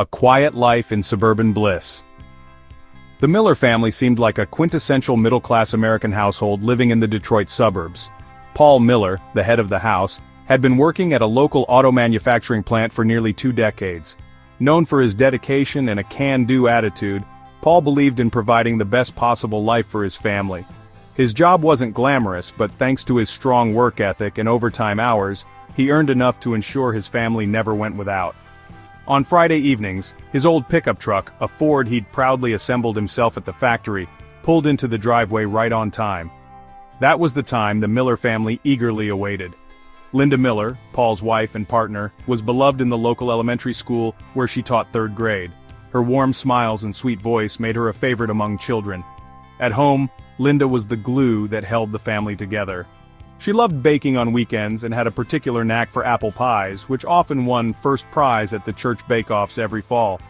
A quiet life in suburban bliss. The Miller family seemed like a quintessential middle-class American household living in the Detroit suburbs. Paul Miller, the head of the house, had been working at a local auto manufacturing plant for nearly 2 decades. Known for his dedication and a can-do attitude, Paul believed in providing the best possible life for his family. His job wasn't glamorous, but thanks to his strong work ethic and overtime hours, he earned enough to ensure his family never went without. On Friday evenings, his old pickup truck, a Ford he'd proudly assembled himself at the factory, pulled into the driveway right on time. That was the time the Miller family eagerly awaited. Linda Miller, Paul's wife and partner, was beloved in the local elementary school where she taught 3rd grade. Her warm smiles and sweet voice made her a favorite among children. At home, Linda was the glue that held the family together. She loved baking on weekends and had a particular knack for apple pies, which often won first prize at the church bake-offs every fall.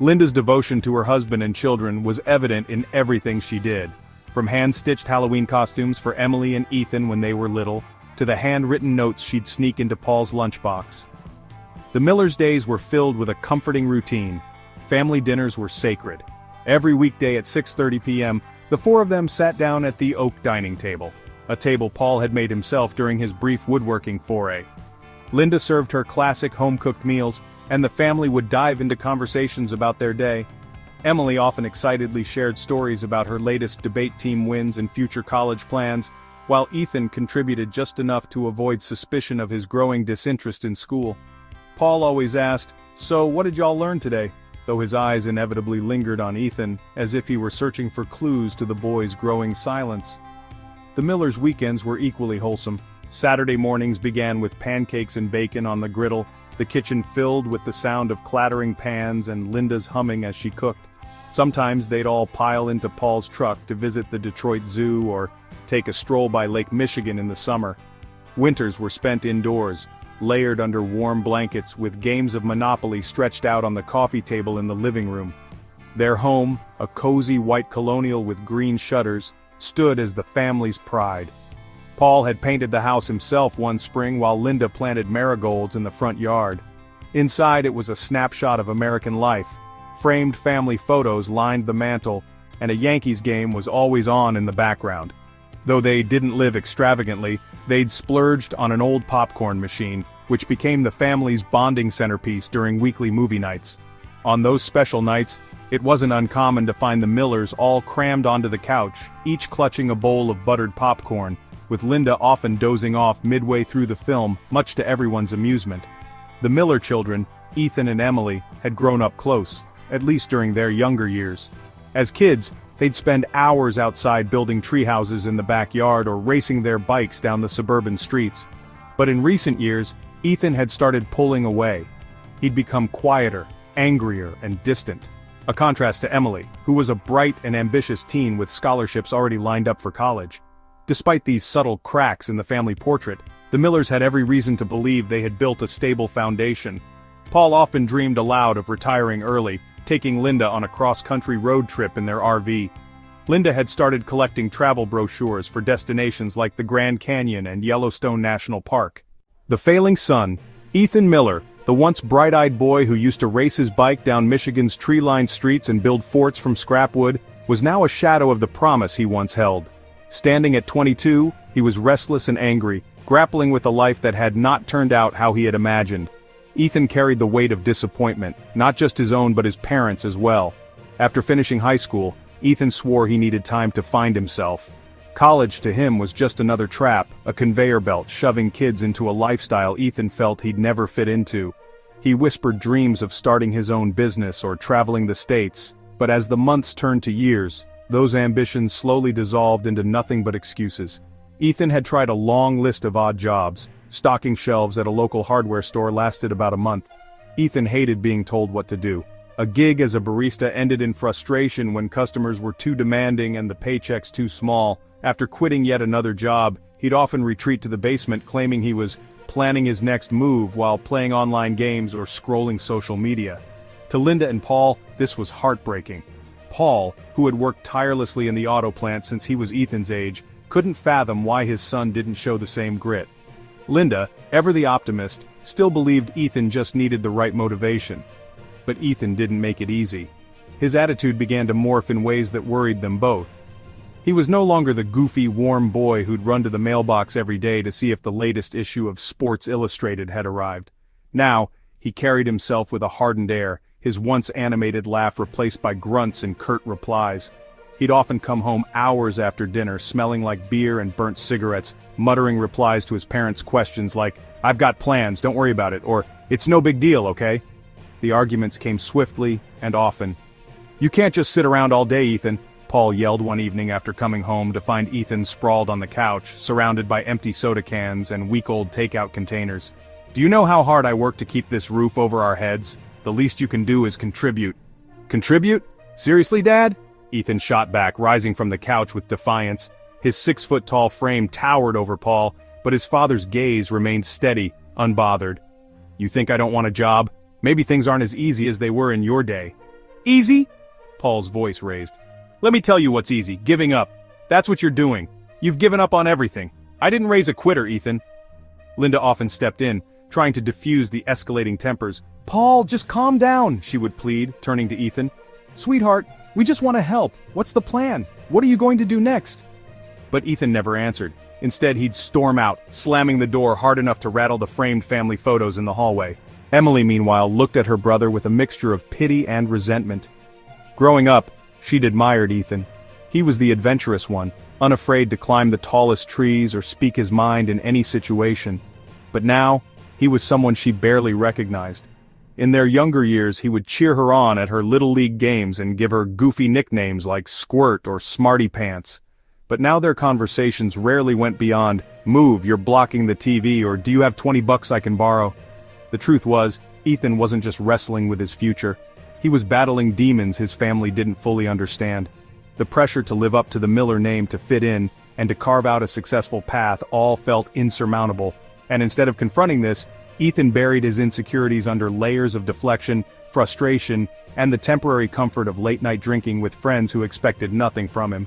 Linda's devotion to her husband and children was evident in everything she did, from hand-stitched Halloween costumes for Emily and Ethan when they were little, to the handwritten notes she'd sneak into Paul's lunchbox. The Millers' days were filled with a comforting routine. Family dinners were sacred. Every weekday at 6:30 p.m., the 4 of them sat down at the oak dining table, a table Paul had made himself during his brief woodworking foray. Linda served her classic home-cooked meals, and the family would dive into conversations about their day. Emily often excitedly shared stories about her latest debate team wins and future college plans, while Ethan contributed just enough to avoid suspicion of his growing disinterest in school. Paul always asked, "So what did y'all learn today?" though his eyes inevitably lingered on Ethan, as if he were searching for clues to the boy's growing silence. The Millers' weekends were equally wholesome. Saturday mornings began with pancakes and bacon on the griddle, the kitchen filled with the sound of clattering pans and Linda's humming as she cooked. Sometimes they'd all pile into Paul's truck to visit the Detroit Zoo or take a stroll by Lake Michigan in the summer. Winters were spent indoors, layered under warm blankets with games of Monopoly stretched out on the coffee table in the living room. Their home, a cozy white colonial with green shutters, stood as the family's pride. Paul had painted the house himself one spring while Linda planted marigolds in the front yard. Inside it was a snapshot of American life. Framed family photos lined the mantel, and a Yankees game was always on in the background. Though they didn't live extravagantly, they'd splurged on an old popcorn machine, which became the family's bonding centerpiece during weekly movie nights. On those special nights, it wasn't uncommon to find the Millers all crammed onto the couch, each clutching a bowl of buttered popcorn, with Linda often dozing off midway through the film, much to everyone's amusement. The Miller children, Ethan and Emily, had grown up close, at least during their younger years. As kids, they'd spend hours outside building treehouses in the backyard or racing their bikes down the suburban streets. But in recent years, Ethan had started pulling away. He'd become quieter, angrier, and distant. A contrast to Emily, who was a bright and ambitious teen with scholarships already lined up for college. Despite these subtle cracks in the family portrait, the Millers had every reason to believe they had built a stable foundation. Paul often dreamed aloud of retiring early, taking Linda on a cross-country road trip in their RV. Linda had started collecting travel brochures for destinations like the Grand Canyon and Yellowstone National Park. The failing son, Ethan Miller, the once bright-eyed boy who used to race his bike down Michigan's tree-lined streets and build forts from scrap wood, was now a shadow of the promise he once held. Standing at 22, he was restless and angry, grappling with a life that had not turned out how he had imagined. Ethan carried the weight of disappointment, not just his own but his parents' as well. After finishing high school, Ethan swore he needed time to find himself. College to him was just another trap, a conveyor belt shoving kids into a lifestyle Ethan felt he'd never fit into. He whispered dreams of starting his own business or traveling the States, but as the months turned to years, those ambitions slowly dissolved into nothing but excuses. Ethan had tried a long list of odd jobs. Stocking shelves at a local hardware store lasted about a month. Ethan hated being told what to do. A gig as a barista ended in frustration when customers were too demanding and the paychecks too small. After quitting yet another job, he'd often retreat to the basement claiming he was planning his next move while playing online games or scrolling social media. To Linda and Paul, this was heartbreaking. Paul, who had worked tirelessly in the auto plant since he was Ethan's age, couldn't fathom why his son didn't show the same grit. Linda, ever the optimist, still believed Ethan just needed the right motivation. But Ethan didn't make it easy. His attitude began to morph in ways that worried them both. He was no longer the goofy, warm boy who'd run to the mailbox every day to see if the latest issue of Sports Illustrated had arrived. Now, he carried himself with a hardened air, his once animated laugh replaced by grunts and curt replies. He'd often come home hours after dinner, smelling like beer and burnt cigarettes, muttering replies to his parents' questions like, "I've got plans, don't worry about it," or, "It's no big deal, okay?" The arguments came swiftly and often. "You can't just sit around all day, Ethan," Paul yelled one evening after coming home to find Ethan sprawled on the couch, surrounded by empty soda cans and week-old takeout containers. "Do you know how hard I work to keep this roof over our heads? The least you can do is contribute." "Contribute? Seriously, Dad?" Ethan shot back, rising from the couch with defiance. His 6-foot-tall frame towered over Paul, but his father's gaze remained steady, unbothered. "You think I don't want a job? Maybe things aren't as easy as they were in your day." "Easy?" Paul's voice raised. "Let me tell you what's easy, giving up. That's what you're doing. You've given up on everything. I didn't raise a quitter, Ethan." Linda often stepped in, trying to diffuse the escalating tempers. "Paul, just calm down," she would plead, turning to Ethan. "Sweetheart, we just want to help. What's the plan? What are you going to do next?" But Ethan never answered. Instead, he'd storm out, slamming the door hard enough to rattle the framed family photos in the hallway. Emily, meanwhile, looked at her brother with a mixture of pity and resentment. Growing up, she'd admired Ethan. He was the adventurous one, unafraid to climb the tallest trees or speak his mind in any situation. But now, he was someone she barely recognized. In their younger years, he would cheer her on at her Little League games and give her goofy nicknames like Squirt or Smarty Pants. But now their conversations rarely went beyond, "Move, you're blocking the TV," or "Do you have $20 I can borrow?" The truth was, Ethan wasn't just wrestling with his future. He was battling demons his family didn't fully understand. The pressure to live up to the Miller name, to fit in, and to carve out a successful path all felt insurmountable. And instead of confronting this, Ethan buried his insecurities under layers of deflection, frustration, and the temporary comfort of late-night drinking with friends who expected nothing from him.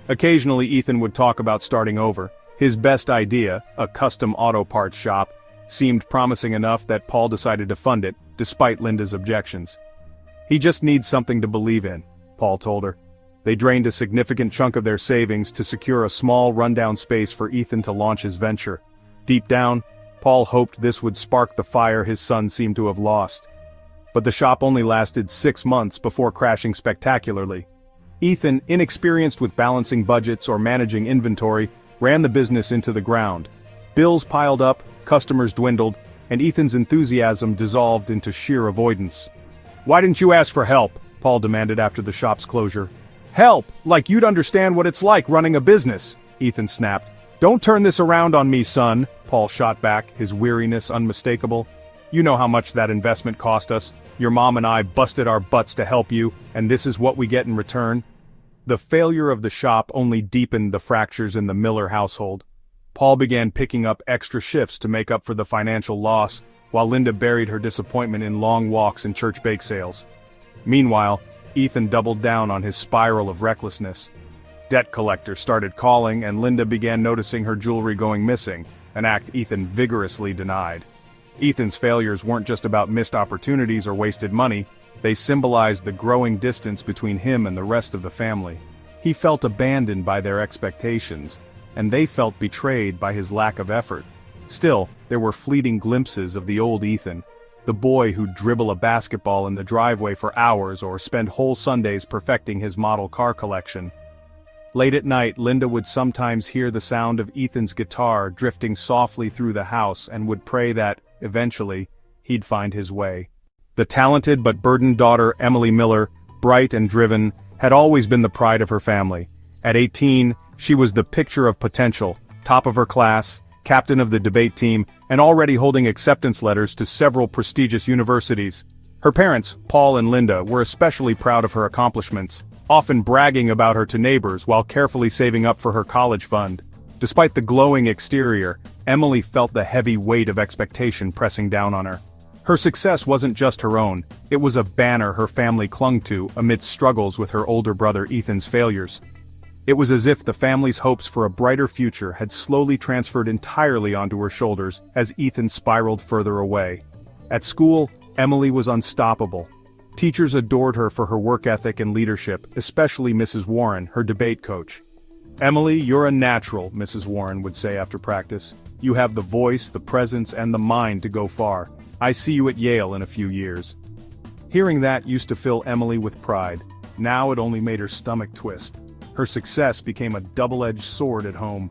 Occasionally Ethan would talk about starting over. His best idea, a custom auto parts shop, seemed promising enough that Paul decided to fund it, despite Linda's objections. "He just needs something to believe in," Paul told her. They drained a significant chunk of their savings to secure a small rundown space for Ethan to launch his venture. Deep down, Paul hoped this would spark the fire his son seemed to have lost. But the shop only lasted 6 months before crashing spectacularly. Ethan, inexperienced with balancing budgets or managing inventory, ran the business into the ground. Bills piled up, customers dwindled, and Ethan's enthusiasm dissolved into sheer avoidance. "Why didn't you ask for help?" Paul demanded after the shop's closure. "Help? Like you'd understand what it's like running a business," Ethan snapped. "Don't turn this around on me, son," Paul shot back, his weariness unmistakable. "You know how much that investment cost us. Your mom and I busted our butts to help you, and this is what we get in return." The failure of the shop only deepened the fractures in the Miller household. Paul began picking up extra shifts to make up for the financial loss, while Linda buried her disappointment in long walks and church bake sales. Meanwhile, Ethan doubled down on his spiral of recklessness. Debt collectors started calling, and Linda began noticing her jewelry going missing, an act Ethan vigorously denied. Ethan's failures weren't just about missed opportunities or wasted money, they symbolized the growing distance between him and the rest of the family. He felt abandoned by their expectations, and they felt betrayed by his lack of effort. Still, there were fleeting glimpses of the old Ethan, the boy who'd dribble a basketball in the driveway for hours or spend whole Sundays perfecting his model car collection. Late at night, Linda would sometimes hear the sound of Ethan's guitar drifting softly through the house and would pray that, eventually, he'd find his way. The talented but burdened daughter, Emily Miller, bright and driven, had always been the pride of her family. At 18, she was the picture of potential, top of her class, captain of the debate team, and already holding acceptance letters to several prestigious universities. Her parents, Paul and Linda, were especially proud of her accomplishments, often bragging about her to neighbors while carefully saving up for her college fund. Despite the glowing exterior, Emily felt the heavy weight of expectation pressing down on her. Her success wasn't just her own, it was a banner her family clung to amidst struggles with her older brother Ethan's failures. It was as if the family's hopes for a brighter future had slowly transferred entirely onto her shoulders as Ethan spiraled further away. At school, Emily was unstoppable. Teachers adored her for her work ethic and leadership, especially Mrs. Warren, her debate coach. "Emily, you're a natural," Mrs. Warren would say after practice. "You have the voice, the presence, and the mind to go far. I see you at Yale in a few years." Hearing that used to fill Emily with pride. Now it only made her stomach twist. Her success became a double-edged sword at home.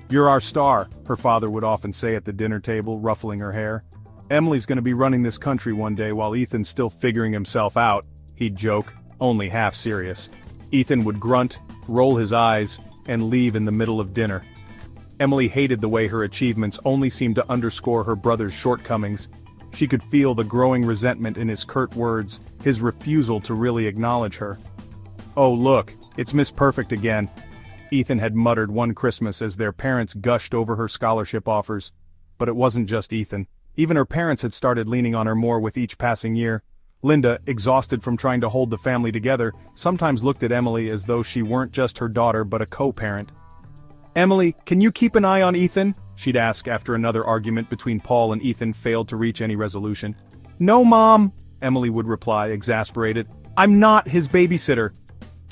"You're our star," her father would often say at the dinner table, ruffling her hair. "Emily's gonna be running this country one day while Ethan's still figuring himself out," he'd joke, only half serious. Ethan would grunt, roll his eyes, and leave in the middle of dinner. Emily hated the way her achievements only seemed to underscore her brother's shortcomings. She could feel the growing resentment in his curt words, his refusal to really acknowledge her. "Oh look, it's Miss Perfect again," Ethan had muttered one Christmas as their parents gushed over her scholarship offers. But it wasn't just Ethan. Even her parents had started leaning on her more with each passing year. Linda, exhausted from trying to hold the family together, sometimes looked at Emily as though she weren't just her daughter but a co-parent. "Emily, can you keep an eye on Ethan?" she'd ask after another argument between Paul and Ethan failed to reach any resolution. "No, Mom," Emily would reply, exasperated. "I'm not his babysitter."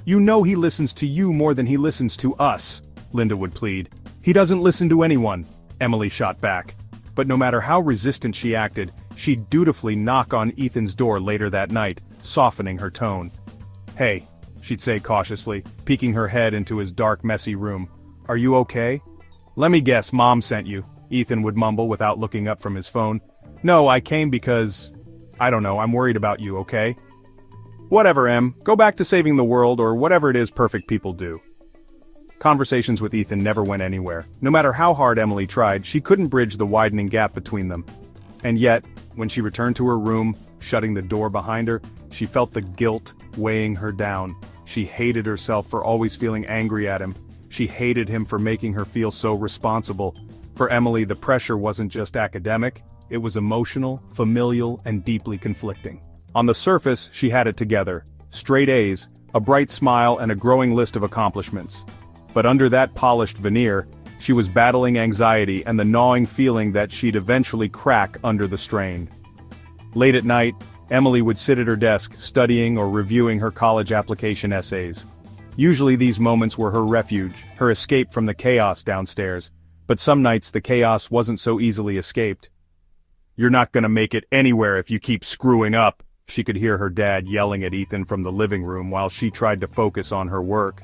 "You know he listens to you more than he listens to us," Linda would plead. "He doesn't listen to anyone," Emily shot back. But no matter how resistant she acted, she'd dutifully knock on Ethan's door later that night, softening her tone. "Hey," she'd say cautiously, peeking her head into his dark, messy room. "Are you okay?" "Let me guess, Mom sent you," Ethan would mumble without looking up from his phone. "No, I came because... I don't know, I'm worried about you, okay?" "Whatever, Em, go back to saving the world or whatever it is perfect people do." Conversations with Ethan never went anywhere. No matter how hard Emily tried, she couldn't bridge the widening gap between them. And yet, when she returned to her room, shutting the door behind her, she felt the guilt weighing her down. She hated herself for always feeling angry at him. She hated him for making her feel so responsible. For Emily, the pressure wasn't just academic, it was emotional, familial, and deeply conflicting. On the surface, she had it together. Straight A's, a bright smile, and a growing list of accomplishments. But under that polished veneer, she was battling anxiety and the gnawing feeling that she'd eventually crack under the strain. Late at night, Emily would sit at her desk, studying or reviewing her college application essays. Usually these moments were her refuge, her escape from the chaos downstairs. But some nights the chaos wasn't so easily escaped. "You're not gonna make it anywhere if you keep screwing up," she could hear her dad yelling at Ethan from the living room while she tried to focus on her work.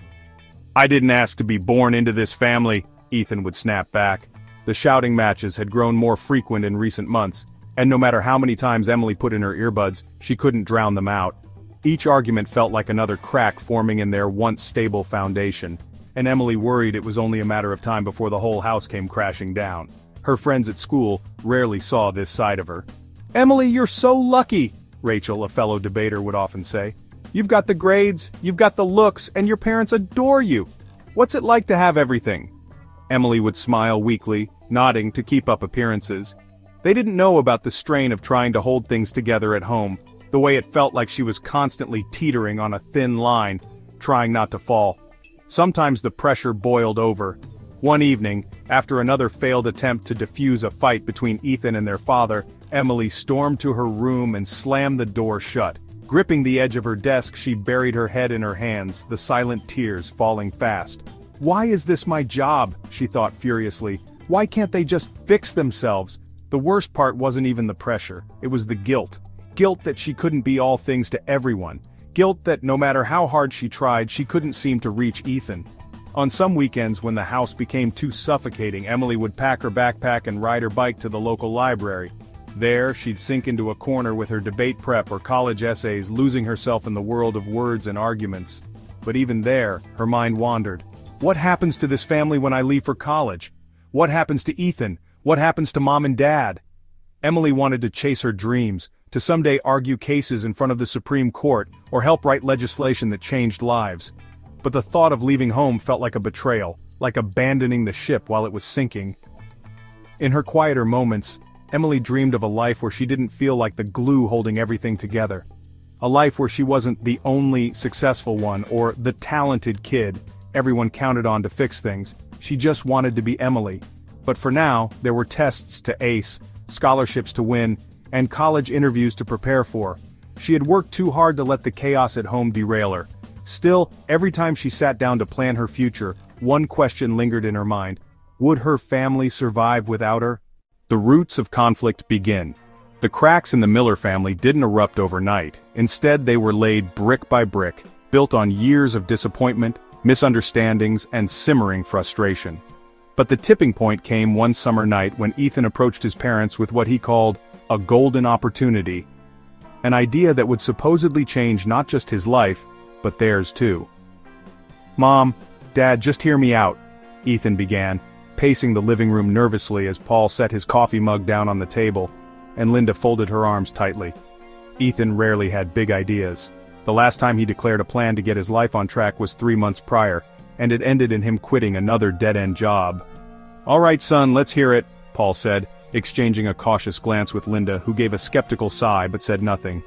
"I didn't ask to be born into this family," Ethan would snap back. The shouting matches had grown more frequent in recent months, and no matter how many times Emily put in her earbuds, she couldn't drown them out. Each argument felt like another crack forming in their once stable foundation, and Emily worried it was only a matter of time before the whole house came crashing down. Her friends at school rarely saw this side of her. "Emily, you're so lucky," Rachel, a fellow debater, would often say. "You've got the grades, you've got the looks, and your parents adore you. What's it like to have everything?" Emily would smile weakly, nodding to keep up appearances. They didn't know about the strain of trying to hold things together at home, the way it felt like she was constantly teetering on a thin line, trying not to fall. Sometimes the pressure boiled over. One evening, after another failed attempt to defuse a fight between Ethan and their father, Emily stormed to her room and slammed the door shut. Gripping the edge of her desk, she buried her head in her hands, the silent tears falling fast. "Why is this my job?" she thought furiously. "Why can't they just fix themselves?" The worst part wasn't even the pressure, it was the guilt. Guilt that she couldn't be all things to everyone. Guilt that no matter how hard she tried, she couldn't seem to reach Ethan. On some weekends when the house became too suffocating, Emily would pack her backpack and ride her bike to the local library. There, she'd sink into a corner with her debate prep or college essays, losing herself in the world of words and arguments. But even there, her mind wandered. What happens to this family when I leave for college? What happens to Ethan? What happens to Mom and Dad? Emily wanted to chase her dreams, to someday argue cases in front of the Supreme Court, or help write legislation that changed lives. But the thought of leaving home felt like a betrayal, like abandoning the ship while it was sinking. In her quieter moments, Emily dreamed of a life where she didn't feel like the glue holding everything together. A life where she wasn't the only successful one or the talented kid everyone counted on to fix things. She just wanted to be Emily. But for now, there were tests to ace, scholarships to win, and college interviews to prepare for. She had worked too hard to let the chaos at home derail her. Still, every time she sat down to plan her future, one question lingered in her mind. Would her family survive without her? The roots of conflict begin. The cracks in the Miller family didn't erupt overnight. Instead, they were laid brick by brick, built on years of disappointment, misunderstandings, and simmering frustration. But the tipping point came one summer night when Ethan approached his parents with what he called a golden opportunity. An idea that would supposedly change not just his life, but theirs too. "Mom, Dad, just hear me out," Ethan began, pacing the living room nervously as Paul set his coffee mug down on the table, and Linda folded her arms tightly. Ethan rarely had big ideas. The last time he declared a plan to get his life on track was 3 months prior, and it ended in him quitting another dead-end job. "All right, son, let's hear it," Paul said, exchanging a cautious glance with Linda, who gave a skeptical sigh but said nothing.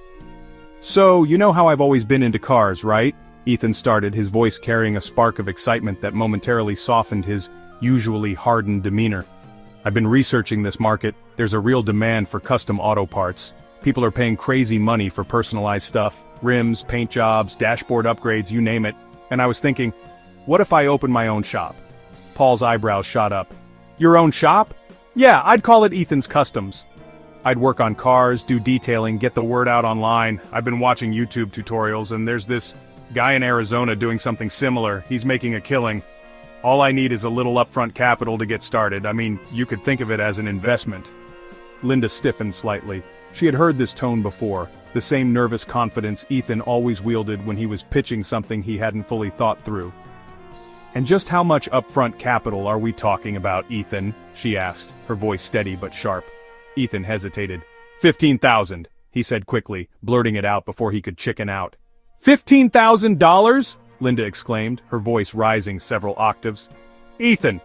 "So, you know how I've always been into cars, right?" Ethan started, his voice carrying a spark of excitement that momentarily softened his usually hardened demeanor. "I've been researching this market. There's a real demand for custom auto parts. People are paying crazy money for personalized stuff, rims, paint jobs, dashboard upgrades, you name it. And I was thinking, what if I opened my own shop?" Paul's eyebrows shot up. "Your own shop?" "Yeah, I'd call it Ethan's Customs. I'd work on cars, do detailing, get the word out online. I've been watching YouTube tutorials, and there's this guy in Arizona doing something similar. He's making a killing. All I need is a little upfront capital to get started. I mean, you could think of it as an investment." Linda stiffened slightly. She had heard this tone before, the same nervous confidence Ethan always wielded when he was pitching something he hadn't fully thought through. "And just how much upfront capital are we talking about, Ethan?" she asked, her voice steady but sharp. Ethan hesitated. $15,000, he said quickly, blurting it out before he could chicken out. $15,000? Linda exclaimed, her voice rising several octaves. "Ethan,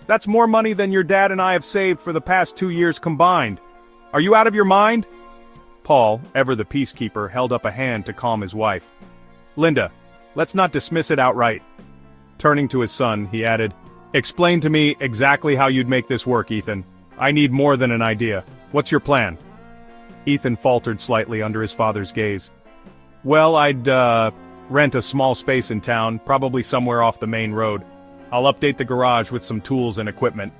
that's more money than your dad and I have saved for the past 2 years combined. Are you out of your mind?" Paul, ever the peacekeeper, held up a hand to calm his wife. "Linda, let's not dismiss it outright." Turning to his son, he added, "Explain to me exactly how you'd make this work, Ethan. I need more than an idea. What's your plan?" Ethan faltered slightly under his father's gaze. "Well, I'd, rent a small space in town, probably somewhere off the main road. I'll update the garage with some tools and equipment.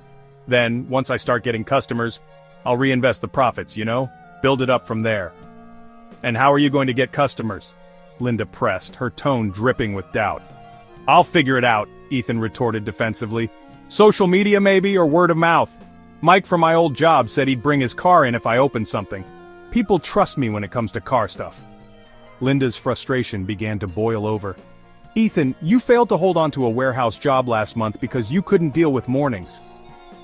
Then, once I start getting customers, I'll reinvest the profits, you know? Build it up from there." "And how are you going to get customers?" Linda pressed, her tone dripping with doubt. "I'll figure it out," Ethan retorted defensively. "Social media maybe, or word of mouth. Mike from my old job said he'd bring his car in if I opened something. People trust me when it comes to car stuff." Linda's frustration began to boil over. "Ethan, you failed to hold on to a warehouse job last month because you couldn't deal with mornings.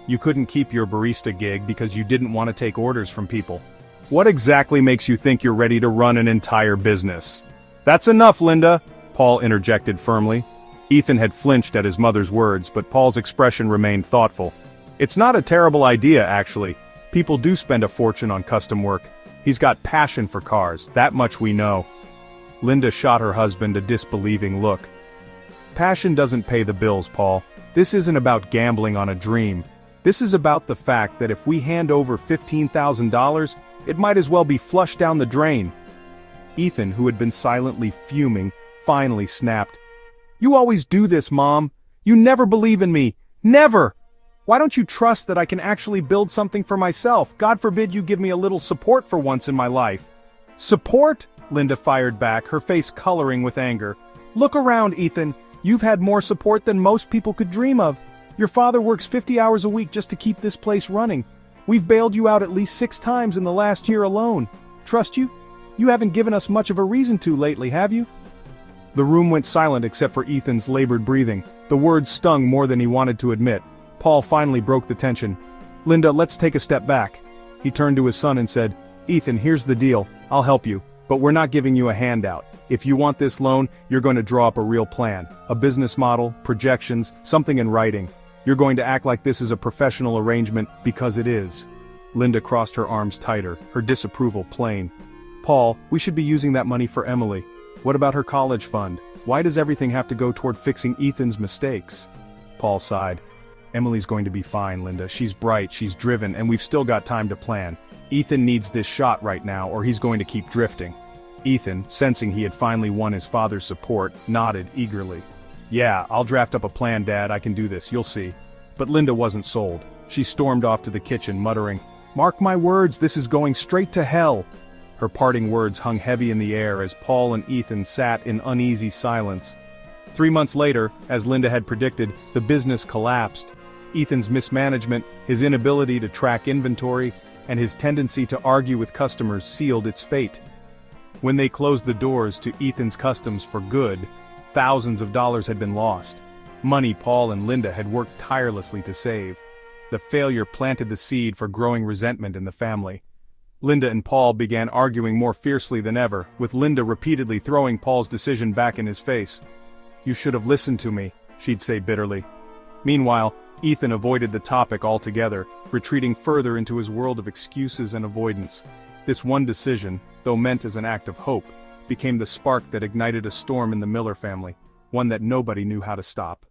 You couldn't keep your barista gig because you didn't want to take orders from people. What exactly makes you think you're ready to run an entire business?" "That's enough, Linda," Paul interjected firmly. Ethan had flinched at his mother's words, but Paul's expression remained thoughtful. "It's not a terrible idea, actually. People do spend a fortune on custom work. He's got passion for cars, that much we know." Linda shot her husband a disbelieving look. "Passion doesn't pay the bills, Paul. This isn't about gambling on a dream. This is about the fact that if we hand over $15,000, it might as well be flushed down the drain." Ethan, who had been silently fuming, finally snapped. "You always do this, Mom. You never believe in me. Never! Why don't you trust that I can actually build something for myself? God forbid you give me a little support for once in my life." "Support?" Linda fired back, her face coloring with anger. "Look around, Ethan. You've had more support than most people could dream of. Your father works 50 hours a week just to keep this place running. We've bailed you out at least 6 times in the last year alone. Trust you? You haven't given us much of a reason to lately, have you?" The room went silent except for Ethan's labored breathing. The words stung more than he wanted to admit. Paul finally broke the tension. "Linda, let's take a step back." He turned to his son and said, "Ethan, here's the deal. I'll help you, but we're not giving you a handout. If you want this loan, you're going to draw up a real plan, a business model, projections, something in writing. You're going to act like this is a professional arrangement because it is." Linda crossed her arms tighter, her disapproval plain. "Paul, we should be using that money for Emily. What about her college fund? Why does everything have to go toward fixing Ethan's mistakes?" Paul sighed. "Emily's going to be fine, Linda. She's bright, she's driven, and we've still got time to plan. Ethan needs this shot right now, or he's going to keep drifting." Ethan, sensing he had finally won his father's support, nodded eagerly. "Yeah, I'll draft up a plan, Dad, I can do this, you'll see." But Linda wasn't sold. She stormed off to the kitchen, muttering, "Mark my words, this is going straight to hell." Her parting words hung heavy in the air as Paul and Ethan sat in uneasy silence. 3 months later, as Linda had predicted, the business collapsed. Ethan's mismanagement, his inability to track inventory, and his tendency to argue with customers sealed its fate. When they closed the doors to Ethan's Customs for good, thousands of dollars had been lost. Money Paul and Linda had worked tirelessly to save. The failure planted the seed for growing resentment in the family. Linda and Paul began arguing more fiercely than ever, with Linda repeatedly throwing Paul's decision back in his face. "You should have listened to me," she'd say bitterly. Meanwhile, Ethan avoided the topic altogether, retreating further into his world of excuses and avoidance. This one decision, though meant as an act of hope, became the spark that ignited a storm in the Miller family, one that nobody knew how to stop.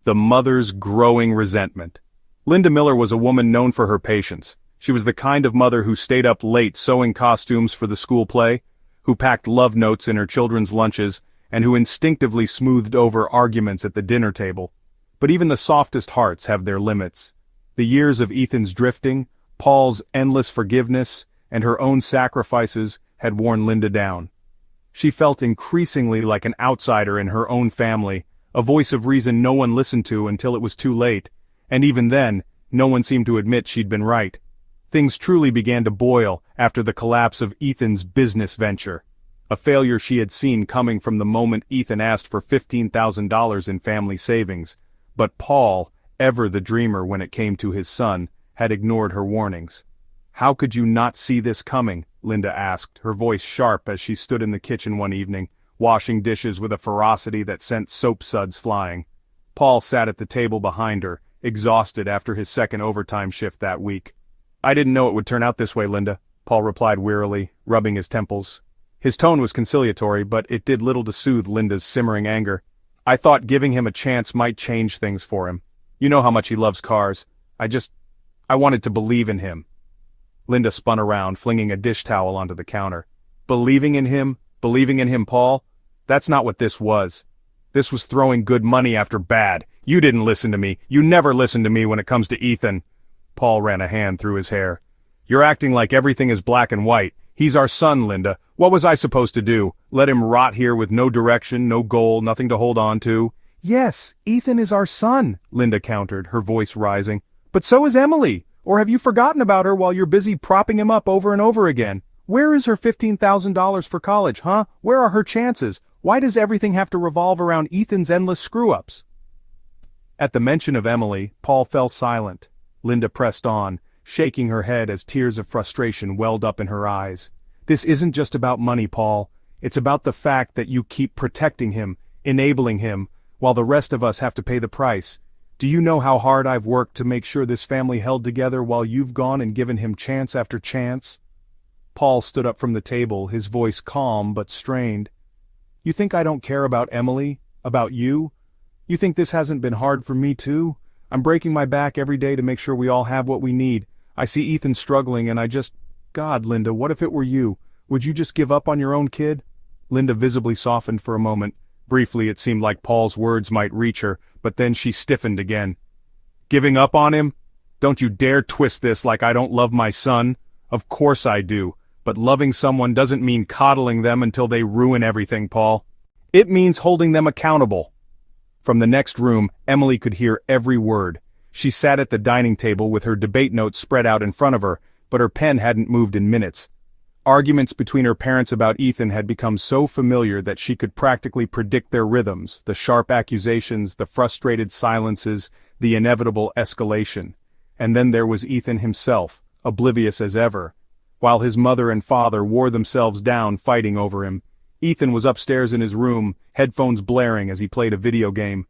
The mother's growing resentment. Linda Miller was a woman known for her patience. She was the kind of mother who stayed up late sewing costumes for the school play, who packed love notes in her children's lunches, and who instinctively smoothed over arguments at the dinner table. But even the softest hearts have their limits. The years of Ethan's drifting, Paul's endless forgiveness, and her own sacrifices had worn Linda down. She felt increasingly like an outsider in her own family, a voice of reason no one listened to until it was too late, and even then, no one seemed to admit she'd been right. Things truly began to boil after the collapse of Ethan's business venture, a failure she had seen coming from the moment Ethan asked for $15,000 in family savings. But Paul, ever the dreamer when it came to his son, had ignored her warnings. "How could you not see this coming?" Linda asked, her voice sharp as she stood in the kitchen one evening, washing dishes with a ferocity that sent soap suds flying. Paul sat at the table behind her, exhausted after his second overtime shift that week. "I didn't know it would turn out this way, Linda," Paul replied wearily, rubbing his temples. His tone was conciliatory, but it did little to soothe Linda's simmering anger. "I thought giving him a chance might change things for him. You know how much he loves cars. I wanted to believe in him." Linda spun around, flinging a dish towel onto the counter. Believing in him, Paul? That's not what this was. This was throwing good money after bad. You didn't listen to me. You never listen to me when it comes to Ethan. Paul ran a hand through his hair. "You're acting like everything is black and white. He's our son, Linda. What was I supposed to do? Let him rot here with no direction, no goal, nothing to hold on to?" "Yes, Ethan is our son," Linda countered, her voice rising. "But so is Emily. Or have you forgotten about her while you're busy propping him up over and over again? Where is her $15,000 for college, huh? Where are her chances? Why does everything have to revolve around Ethan's endless screw-ups?" At the mention of Emily, Paul fell silent. Linda pressed on, shaking her head as tears of frustration welled up in her eyes. "This isn't just about money, Paul. It's about the fact that you keep protecting him, enabling him, while the rest of us have to pay the price. Do you know how hard I've worked to make sure this family held together while you've gone and given him chance after chance?" Paul stood up from the table, his voice calm but strained. "You think I don't care about Emily? About you? You think this hasn't been hard for me too? I'm breaking my back every day to make sure we all have what we need. I see Ethan struggling and God, Linda, what if it were you? Would you just give up on your own kid?" Linda visibly softened for a moment. Briefly it seemed like Paul's words might reach her, but then she stiffened again. "Giving up on him? Don't you dare twist this like I don't love my son. Of course I do, but loving someone doesn't mean coddling them until they ruin everything, Paul. It means holding them accountable." From the next room, Emily could hear every word. She sat at the dining table with her debate notes spread out in front of her, but her pen hadn't moved in minutes. Arguments between her parents about Ethan had become so familiar that she could practically predict their rhythms, the sharp accusations, the frustrated silences, the inevitable escalation. And then there was Ethan himself, oblivious as ever. While his mother and father wore themselves down fighting over him, Ethan was upstairs in his room, headphones blaring as he played a video game.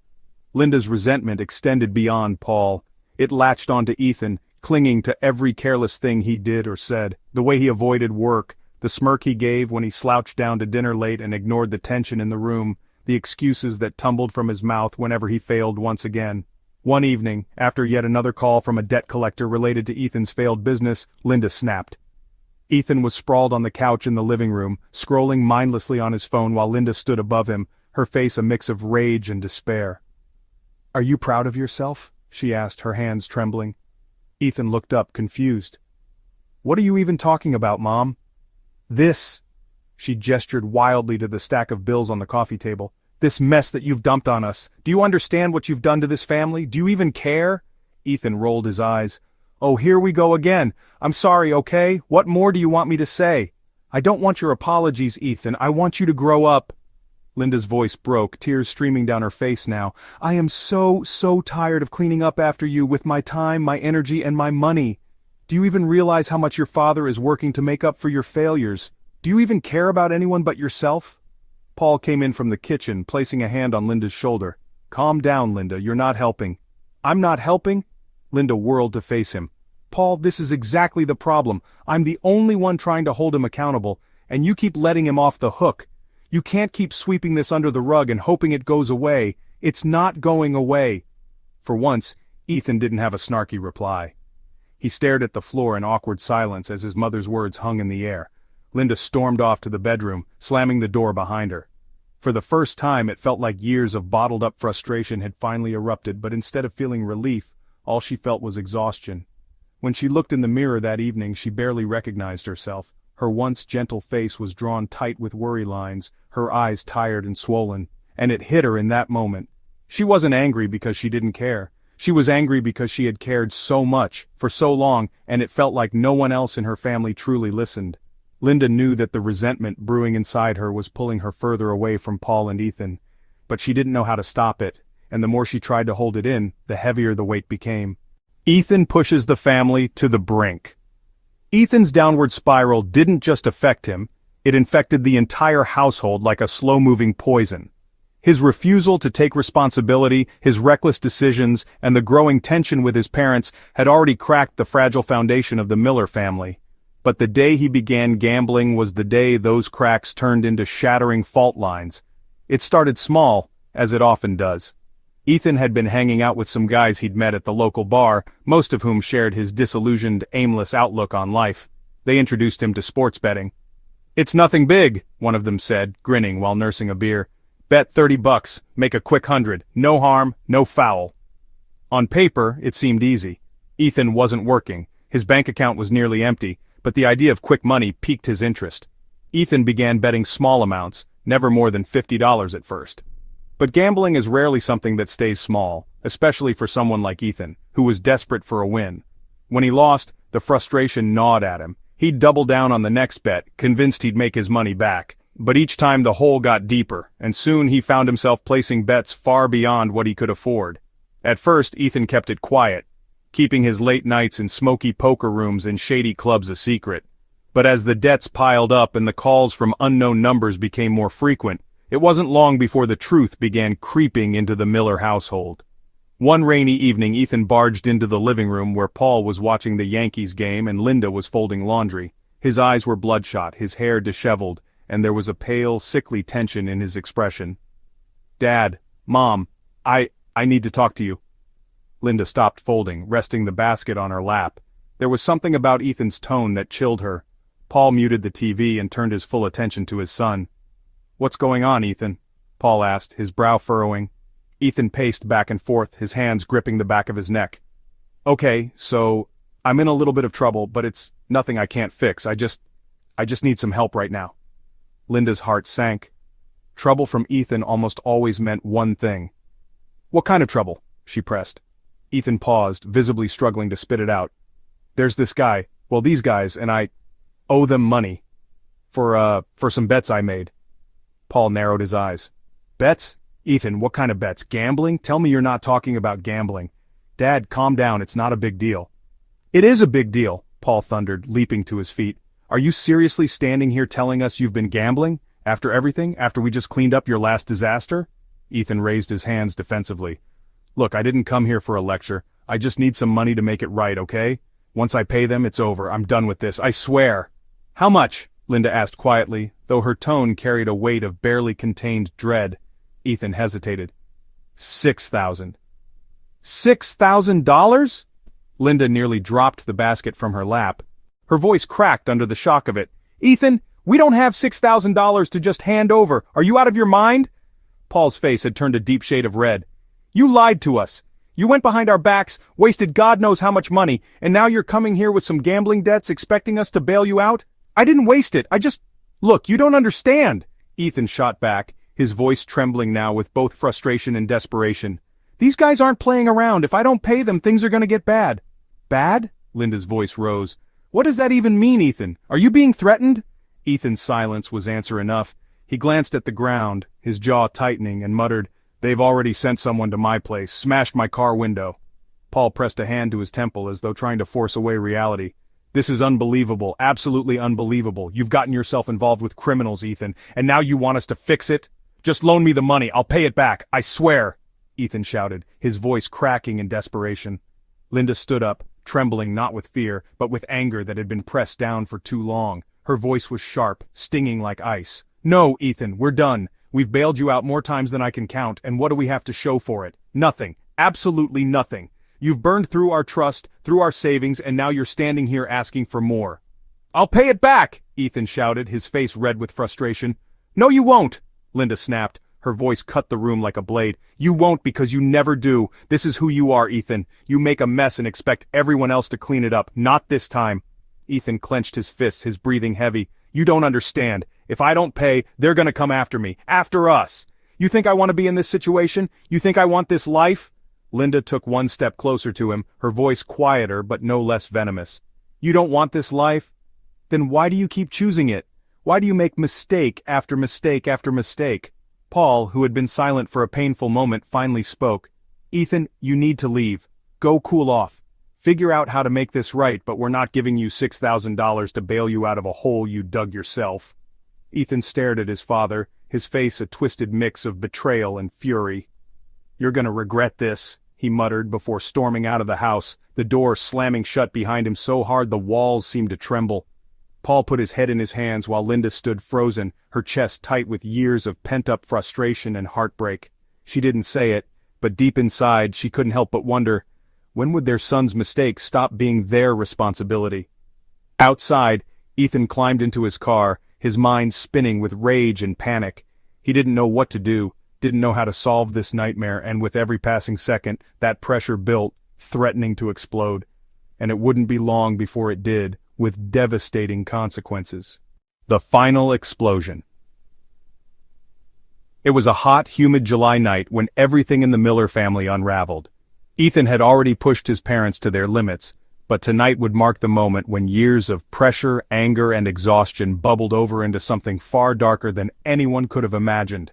Linda's resentment extended beyond Paul. It latched onto Ethan, clinging to every careless thing he did or said, the way he avoided work, the smirk he gave when he slouched down to dinner late and ignored the tension in the room, the excuses that tumbled from his mouth whenever he failed once again. One evening, after yet another call from a debt collector related to Ethan's failed business, Linda snapped. Ethan was sprawled on the couch in the living room, scrolling mindlessly on his phone while Linda stood above him, her face a mix of rage and despair. "Are you proud of yourself?" she asked, her hands trembling. Ethan looked up, confused. "What are you even talking about, Mom?" "This." She gestured wildly to the stack of bills on the coffee table. "This mess that you've dumped on us. Do you understand what you've done to this family? Do you even care?" Ethan rolled his eyes. "Oh, here we go again. I'm sorry, okay? What more do you want me to say?" "I don't want your apologies, Ethan. I want you to grow up." Linda's voice broke, tears streaming down her face now. "I am so tired of cleaning up after you with my time, my energy, and my money. Do you even realize how much your father is working to make up for your failures? Do you even care about anyone but yourself?" Paul came in from the kitchen, placing a hand on Linda's shoulder. "Calm down, Linda, you're not helping." "I'm not helping?" Linda whirled to face him. "Paul, this is exactly the problem. I'm the only one trying to hold him accountable, and you keep letting him off the hook. You can't keep sweeping this under the rug and hoping it goes away. It's not going away." For once, Ethan didn't have a snarky reply. He stared at the floor in awkward silence as his mother's words hung in the air. Linda stormed off to the bedroom, slamming the door behind her. For the first time it felt like years of bottled-up frustration had finally erupted, but instead of feeling relief, all she felt was exhaustion. When she looked in the mirror that evening, she barely recognized herself. Her once gentle face was drawn tight with worry lines, her eyes tired and swollen, and it hit her in that moment. She wasn't angry because she didn't care. She was angry because she had cared so much, for so long, and it felt like no one else in her family truly listened. Linda knew that the resentment brewing inside her was pulling her further away from Paul and Ethan, but she didn't know how to stop it, and the more she tried to hold it in, the heavier the weight became. Ethan pushes the family to the brink. Ethan's downward spiral didn't just affect him, it infected the entire household like a slow-moving poison. His refusal to take responsibility, his reckless decisions, and the growing tension with his parents had already cracked the fragile foundation of the Miller family. But the day he began gambling was the day those cracks turned into shattering fault lines. It started small, as it often does. Ethan had been hanging out with some guys he'd met at the local bar, most of whom shared his disillusioned, aimless outlook on life. They introduced him to sports betting. "It's nothing big," one of them said, grinning while nursing a beer. "Bet $30, make a quick 100, no harm, no foul." On paper, it seemed easy. Ethan wasn't working, his bank account was nearly empty, but the idea of quick money piqued his interest. Ethan began betting small amounts, never more than $50 at first. But gambling is rarely something that stays small, especially for someone like Ethan, who was desperate for a win. When he lost, the frustration gnawed at him. He'd double down on the next bet, convinced he'd make his money back. But each time the hole got deeper, and soon he found himself placing bets far beyond what he could afford. At first, Ethan kept it quiet, keeping his late nights in smoky poker rooms and shady clubs a secret. But as the debts piled up and the calls from unknown numbers became more frequent, it wasn't long before the truth began creeping into the Miller household. One rainy evening, Ethan barged into the living room where Paul was watching the Yankees game and Linda was folding laundry. His eyes were bloodshot, his hair disheveled, and there was a pale, sickly tension in his expression. "Dad, Mom, I need to talk to you." Linda stopped folding, resting the basket on her lap. There was something about Ethan's tone that chilled her. Paul muted the TV and turned his full attention to his son. "What's going on, Ethan?" Paul asked, his brow furrowing. Ethan paced back and forth, his hands gripping the back of his neck. "Okay, so, I'm in a little bit of trouble, but it's nothing I can't fix. I just need some help right now." Linda's heart sank. Trouble from Ethan almost always meant one thing. "What kind of trouble?" she pressed. Ethan paused, visibly struggling to spit it out. "There's this guy, well these guys, and I owe them money. For some bets I made." Paul narrowed his eyes. "Bets? Ethan, what kind of bets? Gambling? Tell me you're not talking about gambling." "Dad, calm down, it's not a big deal." "It is a big deal," Paul thundered, leaping to his feet. "Are you seriously standing here telling us you've been gambling? After everything? After we just cleaned up your last disaster?" Ethan raised his hands defensively. "Look, I didn't come here for a lecture. I just need some money to make it right, okay? Once I pay them, it's over. I'm done with this, I swear." "How much?" Linda asked quietly, though her tone carried a weight of barely contained dread. Ethan hesitated. $6,000. $6,000? Linda nearly dropped the basket from her lap. Her voice cracked under the shock of it. "Ethan, we don't have $6,000 to just hand over. Are you out of your mind?" Paul's face had turned a deep shade of red. "You lied to us. You went behind our backs, wasted God knows how much money, and now you're coming here with some gambling debts expecting us to bail you out? I didn't waste it, Look, you don't understand," Ethan shot back, his voice trembling now with both frustration and desperation. "These guys aren't playing around. If I don't pay them, things are gonna get bad." "Bad?" Linda's voice rose. "What does that even mean, Ethan? Are you being threatened?" Ethan's silence was answer enough. He glanced at the ground, his jaw tightening, and muttered, "They've already sent someone to my place, smashed my car window." Paul pressed a hand to his temple as though trying to force away reality. "This is unbelievable, absolutely unbelievable. You've gotten yourself involved with criminals, Ethan, and now you want us to fix it? Just loan me the money, I'll pay it back, I swear," Ethan shouted, his voice cracking in desperation. Linda stood up, trembling not with fear, but with anger that had been pressed down for too long. Her voice was sharp, stinging like ice. "No, Ethan, we're done. We've bailed you out more times than I can count, and what do we have to show for it? Nothing. Absolutely nothing. You've burned through our trust, through our savings, and now you're standing here asking for more." "I'll pay it back," Ethan shouted, his face red with frustration. "No, you won't," Linda snapped. Her voice cut the room like a blade. "You won't because you never do. This is who you are, Ethan. You make a mess and expect everyone else to clean it up. Not this time." Ethan clenched his fists, his breathing heavy. "You don't understand. If I don't pay, they're gonna come after me. After us. You think I want to be in this situation? You think I want this life?" Linda took one step closer to him, her voice quieter but no less venomous. "You don't want this life? Then why do you keep choosing it? Why do you make mistake after mistake after mistake?" Paul, who had been silent for a painful moment, finally spoke. "Ethan, you need to leave. Go cool off. Figure out how to make this right, but we're not giving you $6,000 to bail you out of a hole you dug yourself." Ethan stared at his father, his face a twisted mix of betrayal and fury. "You're gonna regret this," he muttered before storming out of the house, the door slamming shut behind him so hard the walls seemed to tremble. Paul put his head in his hands while Linda stood frozen, her chest tight with years of pent-up frustration and heartbreak. She didn't say it, but deep inside she couldn't help but wonder, when would their son's mistakes stop being their responsibility? Outside, Ethan climbed into his car, his mind spinning with rage and panic. He didn't know what to do, didn't know how to solve this nightmare, and with every passing second, that pressure built, threatening to explode. And it wouldn't be long before it did, with devastating consequences. The final explosion. It was a hot, humid July night when everything in the Miller family unraveled. Ethan had already pushed his parents to their limits, but tonight would mark the moment when years of pressure, anger, and exhaustion bubbled over into something far darker than anyone could have imagined.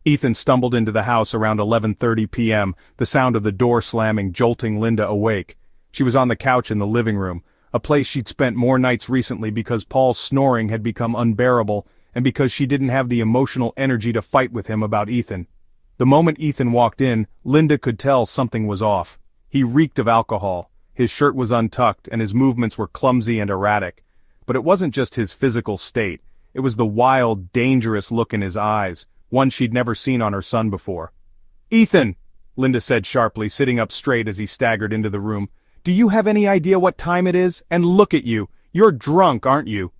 Ethan stumbled into the house around 11:30 p.m., the sound of the door slamming jolting Linda awake. She was on the couch in the living room, a place she'd spent more nights recently because Paul's snoring had become unbearable and because she didn't have the emotional energy to fight with him about Ethan. The moment Ethan walked in, Linda could tell something was off. He reeked of alcohol, his shirt was untucked and his movements were clumsy and erratic. But it wasn't just his physical state, it was the wild, dangerous look in his eyes, one she'd never seen on her son before. "Ethan," Linda said sharply, sitting up straight as he staggered into the room, "do you have any idea what time it is? And look at you, you're drunk, aren't you?"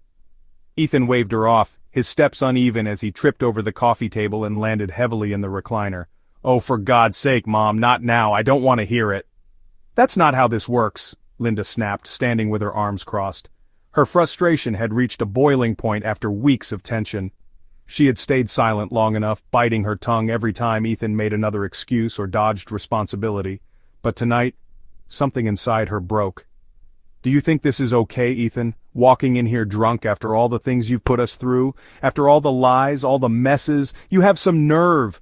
Ethan waved her off, his steps uneven as he tripped over the coffee table and landed heavily in the recliner. "Oh, for God's sake, Mom, not now, I don't want to hear it." "That's not how this works," Linda snapped, standing with her arms crossed. Her frustration had reached a boiling point after weeks of tension. She had stayed silent long enough, biting her tongue every time Ethan made another excuse or dodged responsibility. But tonight, something inside her broke. "Do you think this is okay, Ethan? Walking in here drunk after all the things you've put us through? After all the lies, all the messes? You have some nerve!"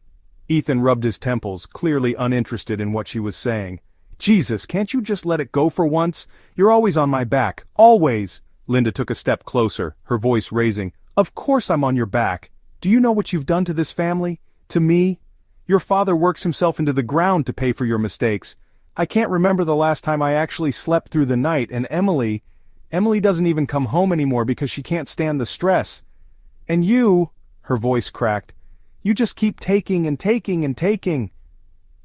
Ethan rubbed his temples, clearly uninterested in what she was saying. "Jesus, can't you just let it go for once? You're always on my back. Always!" Linda took a step closer, her voice raising. "Of course I'm on your back. Do you know what you've done to this family? To me? Your father works himself into the ground to pay for your mistakes. I can't remember the last time I actually slept through the night, and Emily doesn't even come home anymore because she can't stand the stress. And you," her voice cracked, "you just keep taking and taking and taking."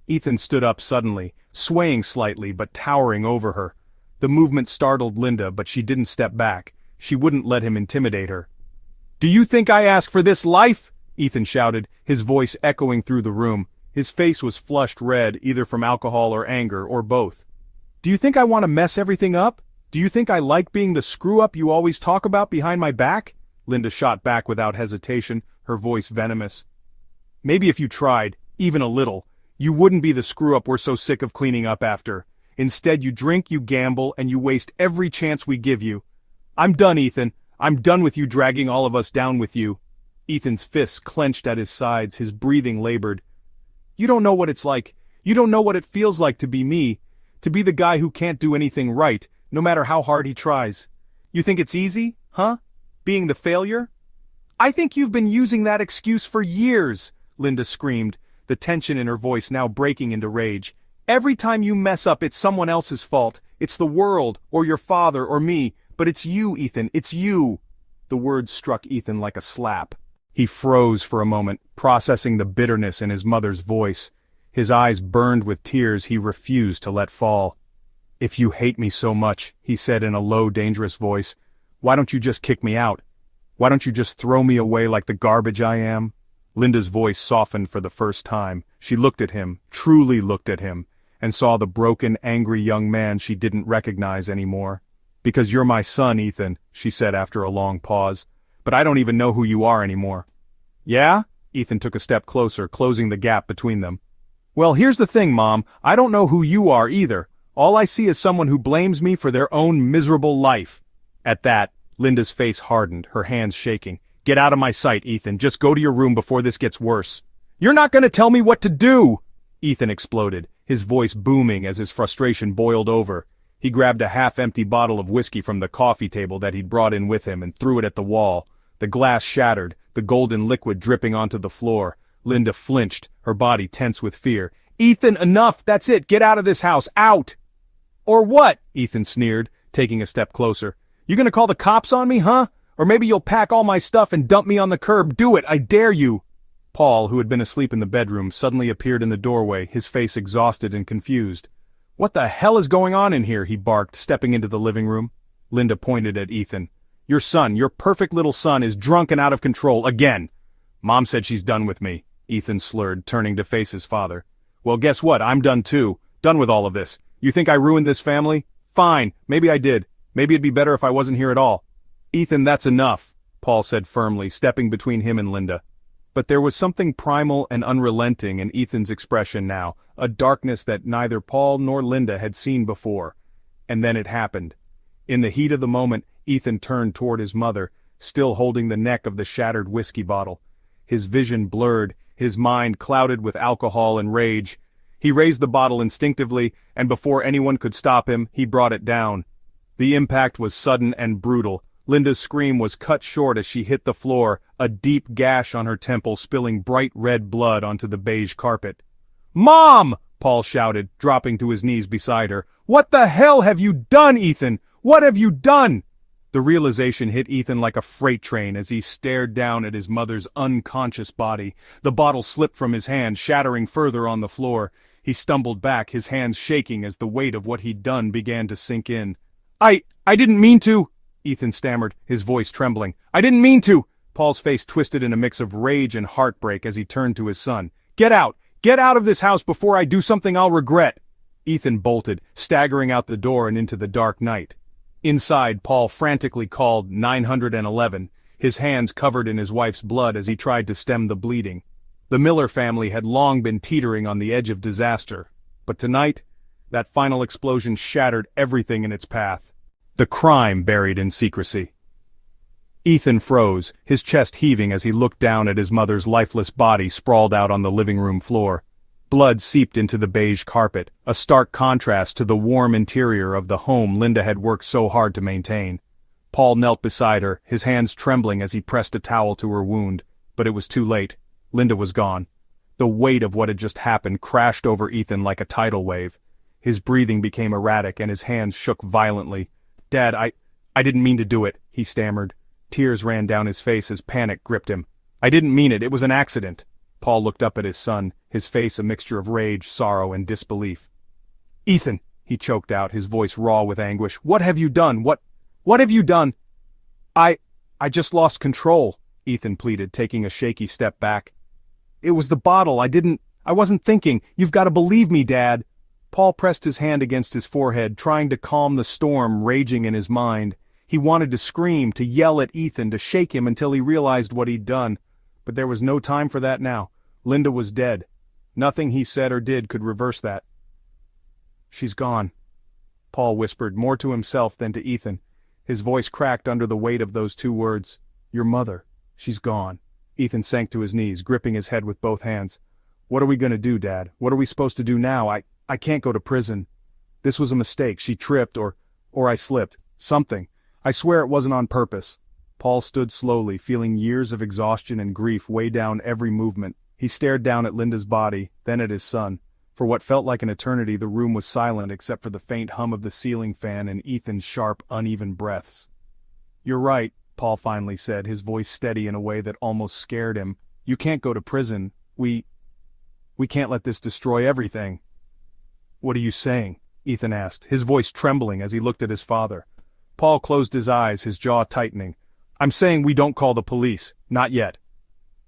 Ethan stood up suddenly, swaying slightly but towering over her. The movement startled Linda, but she didn't step back. She wouldn't let him intimidate her. "Do you think I ask for this life?" Ethan shouted, his voice echoing through the room. His face was flushed red, either from alcohol or anger, or both. "Do you think I want to mess everything up? Do you think I like being the screw-up you always talk about behind my back?" Linda shot back without hesitation, her voice venomous. "Maybe if you tried, even a little, you wouldn't be the screw-up we're so sick of cleaning up after. Instead you drink, you gamble, and you waste every chance we give you. I'm done, Ethan. I'm done with you dragging all of us down with you." Ethan's fists clenched at his sides, his breathing labored. "You don't know what it's like. You don't know what it feels like to be me. To be the guy who can't do anything right, no matter how hard he tries. You think it's easy, huh? Being the failure? I think you've been using that excuse for years," Linda screamed, the tension in her voice now breaking into rage. "Every time you mess up, it's someone else's fault. It's the world, or your father, or me. But it's you, Ethan, it's you." The words struck Ethan like a slap. He froze for a moment, processing the bitterness in his mother's voice. His eyes burned with tears he refused to let fall. "If you hate me so much," he said in a low, dangerous voice, "why don't you just kick me out? Why don't you just throw me away like the garbage I am?" Linda's voice softened for the first time. She looked at him, truly looked at him, and saw the broken, angry young man she didn't recognize anymore. "Because you're my son, Ethan," she said after a long pause. "But I don't even know who you are anymore." "Yeah?" Ethan took a step closer, closing the gap between them. "Well, here's the thing, Mom. I don't know who you are either. All I see is someone who blames me for their own miserable life." At that, Linda's face hardened, her hands shaking. "Get out of my sight, Ethan. Just go to your room before this gets worse." "You're not going to tell me what to do!" Ethan exploded, his voice booming as his frustration boiled over. He grabbed a half-empty bottle of whiskey from the coffee table that he'd brought in with him and threw it at the wall. The glass shattered, the golden liquid dripping onto the floor. Linda flinched, her body tense with fear. "Ethan, enough! That's it! Get out of this house! Out!" "Or what?" Ethan sneered, taking a step closer. "You gonna call the cops on me, huh? Or maybe you'll pack all my stuff and dump me on the curb. Do it! I dare you!" Paul, who had been asleep in the bedroom, suddenly appeared in the doorway, his face exhausted and confused. "What the hell is going on in here?" he barked, stepping into the living room. Linda pointed at Ethan. "Your son, your perfect little son, is drunk and out of control again." "Mom said she's done with me," Ethan slurred, turning to face his father. "Well, guess what? I'm done too. Done with all of this. You think I ruined this family? Fine, maybe I did. Maybe it'd be better if I wasn't here at all." "Ethan, that's enough," Paul said firmly, stepping between him and Linda. But there was something primal and unrelenting in Ethan's expression now, a darkness that neither Paul nor Linda had seen before. And then it happened. In the heat of the moment, Ethan turned toward his mother, still holding the neck of the shattered whiskey bottle. His vision blurred, his mind clouded with alcohol and rage. He raised the bottle instinctively, and before anyone could stop him, he brought it down. The impact was sudden and brutal. Linda's scream was cut short as she hit the floor, a deep gash on her temple spilling bright red blood onto the beige carpet. "Mom!" Paul shouted, dropping to his knees beside her. "What the hell have you done, Ethan? What have you done?" The realization hit Ethan like a freight train as he stared down at his mother's unconscious body. The bottle slipped from his hand, shattering further on the floor. He stumbled back, his hands shaking as the weight of what he'd done began to sink in. I didn't mean to," Ethan stammered, his voice trembling. "I didn't mean to." Paul's face twisted in a mix of rage and heartbreak as he turned to his son. Get out of this house before I do something I'll regret." Ethan bolted, staggering out the door and into the dark night. Inside, Paul frantically called 911, his hands covered in his wife's blood as he tried to stem the bleeding. The Miller family had long been teetering on the edge of disaster, but tonight, that final explosion shattered everything in its path. The crime buried in secrecy. Ethan froze, his chest heaving as he looked down at his mother's lifeless body sprawled out on the living room floor. Blood seeped into the beige carpet, a stark contrast to the warm interior of the home Linda had worked so hard to maintain. Paul knelt beside her, his hands trembling as he pressed a towel to her wound, but it was too late. Linda was gone. The weight of what had just happened crashed over Ethan like a tidal wave. His breathing became erratic and his hands shook violently. "Dad, I didn't mean to do it," he stammered. Tears ran down his face as panic gripped him. "I didn't mean it. It was an accident." Paul looked up at his son, his face a mixture of rage, sorrow, and disbelief. "Ethan," he choked out, his voice raw with anguish. "What have you done? What have you done?" I just lost control," Ethan pleaded, taking a shaky step back. "It was the bottle, I wasn't thinking. You've got to believe me, Dad." Paul pressed his hand against his forehead, trying to calm the storm raging in his mind. He wanted to scream, to yell at Ethan, to shake him until he realized what he'd done. But there was no time for that now. Linda was dead. Nothing he said or did could reverse that. "She's gone," Paul whispered, more to himself than to Ethan. His voice cracked under the weight of those two words. "Your mother. She's gone." Ethan sank to his knees, gripping his head with both hands. "What are we going to do, Dad? What are we supposed to do now? I can't go to prison. This was a mistake. She tripped, or I slipped. Something. I swear it wasn't on purpose." Paul stood slowly, feeling years of exhaustion and grief weigh down every movement. He stared down at Linda's body, then at his son. For what felt like an eternity, the room was silent except for the faint hum of the ceiling fan and Ethan's sharp, uneven breaths. "You're right," Paul finally said, his voice steady in a way that almost scared him. "You can't go to prison. We can't let this destroy everything." "What are you saying?" Ethan asked, his voice trembling as he looked at his father. Paul closed his eyes, his jaw tightening. "I'm saying we don't call the police. Not yet."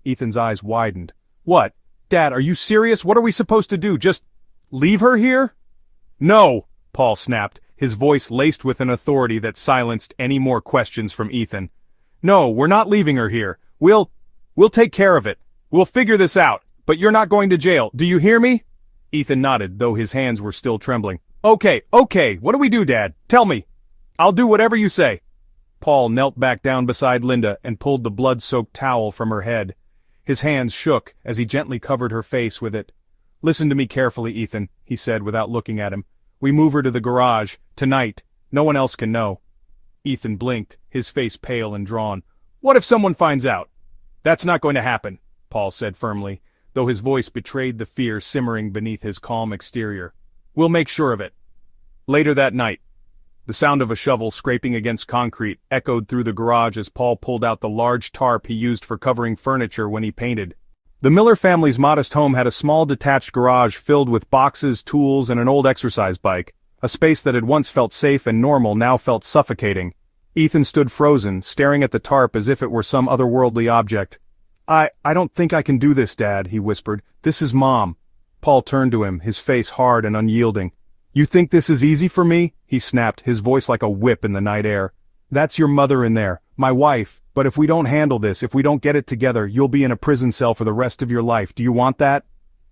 Ethan's eyes widened. "What? Dad, are you serious? What are we supposed to do? Just leave her here?" "No!" Paul snapped, his voice laced with an authority that silenced any more questions from Ethan. "No, we're not leaving her here. We'll take care of it. We'll figure this out. But you're not going to jail. Do you hear me?" Ethan nodded, though his hands were still trembling. Okay, what do we do, Dad? Tell me. I'll do whatever you say." Paul knelt back down beside Linda and pulled the blood-soaked towel from her head. His hands shook as he gently covered her face with it. "Listen to me carefully, Ethan," he said without looking at him. "We move her to the garage, tonight. No one else can know." Ethan blinked, his face pale and drawn. "What if someone finds out?" "That's not going to happen," Paul said firmly, though his voice betrayed the fear simmering beneath his calm exterior. "We'll make sure of it." Later that night, the sound of a shovel scraping against concrete echoed through the garage as Paul pulled out the large tarp he used for covering furniture when he painted. The Miller family's modest home had a small detached garage filled with boxes, tools, and an old exercise bike. A space that had once felt safe and normal now felt suffocating. Ethan stood frozen, staring at the tarp as if it were some otherworldly object. I don't think I can do this, Dad," he whispered. "This is Mom." Paul turned to him, his face hard and unyielding. "You think this is easy for me?" he snapped, his voice like a whip in the night air. "That's your mother in there, my wife, but if we don't handle this, if we don't get it together, you'll be in a prison cell for the rest of your life. Do you want that?"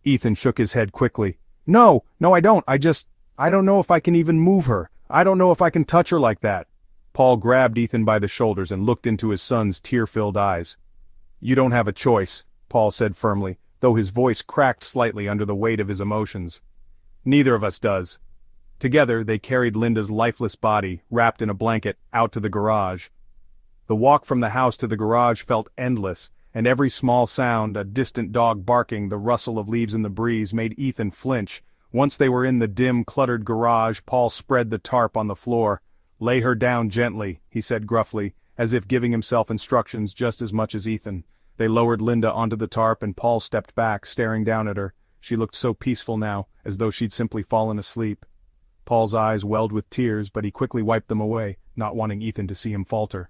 Ethan shook his head quickly. No, I don't. I don't know if I can even move her. I don't know if I can touch her like that." Paul grabbed Ethan by the shoulders and looked into his son's tear-filled eyes. "You don't have a choice," Paul said firmly, though his voice cracked slightly under the weight of his emotions. "Neither of us does." Together they carried Linda's lifeless body, wrapped in a blanket, out to the garage. The walk from the house to the garage felt endless, and every small sound, a distant dog barking, the rustle of leaves in the breeze, made Ethan flinch. Once they were in the dim, cluttered garage, Paul spread the tarp on the floor. "Lay her down gently," he said gruffly, as if giving himself instructions just as much as Ethan. They lowered Linda onto the tarp and Paul stepped back, staring down at her. She looked so peaceful now, as though she'd simply fallen asleep. Paul's eyes welled with tears, but he quickly wiped them away, not wanting Ethan to see him falter.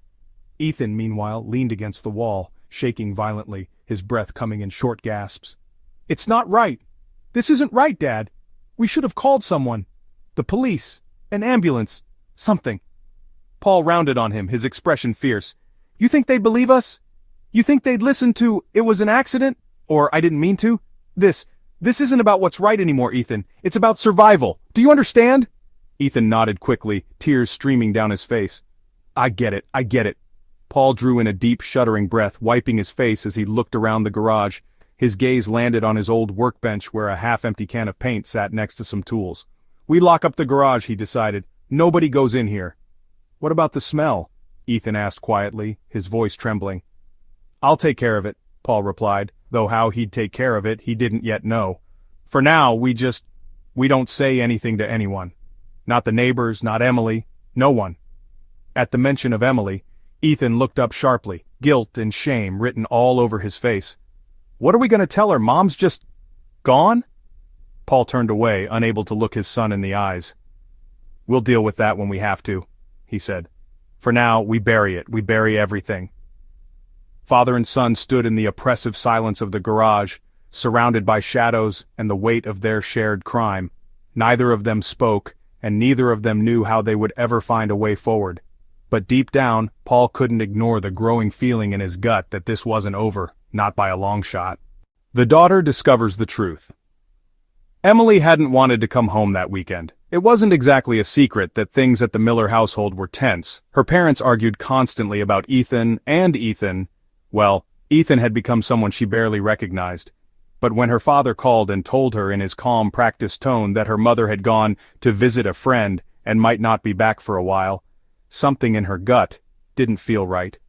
Ethan, meanwhile, leaned against the wall, shaking violently, his breath coming in short gasps. "It's not right. This isn't right, Dad. We should have called someone. The police. An ambulance. Something." Paul rounded on him, his expression fierce. "You think they'd believe us? You think they'd listen to, 'It was an accident,' or 'I didn't mean to'? This isn't about what's right anymore, Ethan. It's about survival. Do you understand?" Ethan nodded quickly, tears streaming down his face. I get it. Paul drew in a deep, shuddering breath, wiping his face as he looked around the garage. His gaze landed on his old workbench where a half-empty can of paint sat next to some tools. "We lock up the garage," he decided. "Nobody goes in here." "What about the smell?" Ethan asked quietly, his voice trembling. "I'll take care of it," Paul replied, though how he'd take care of it he didn't yet know. "For now, we don't say anything to anyone. Not the neighbors, not Emily, no one." At the mention of Emily, Ethan looked up sharply, guilt and shame written all over his face. "What are we going to tell her? Mom's just gone?" Paul turned away, unable to look his son in the eyes. "We'll deal with that when we have to," he said. "For now, we bury it, we bury everything." Father and son stood in the oppressive silence of the garage, surrounded by shadows and the weight of their shared crime. Neither of them spoke, and neither of them knew how they would ever find a way forward. But deep down, Paul couldn't ignore the growing feeling in his gut that this wasn't over, not by a long shot. The daughter discovers the truth. Emily hadn't wanted to come home that weekend. It wasn't exactly a secret that things at the Miller household were tense. Her parents argued constantly about Ethan, and Ethan had become someone she barely recognized. But when her father called and told her in his calm, practiced tone that her mother had gone to visit a friend and might not be back for a while, something in her gut didn't feel right.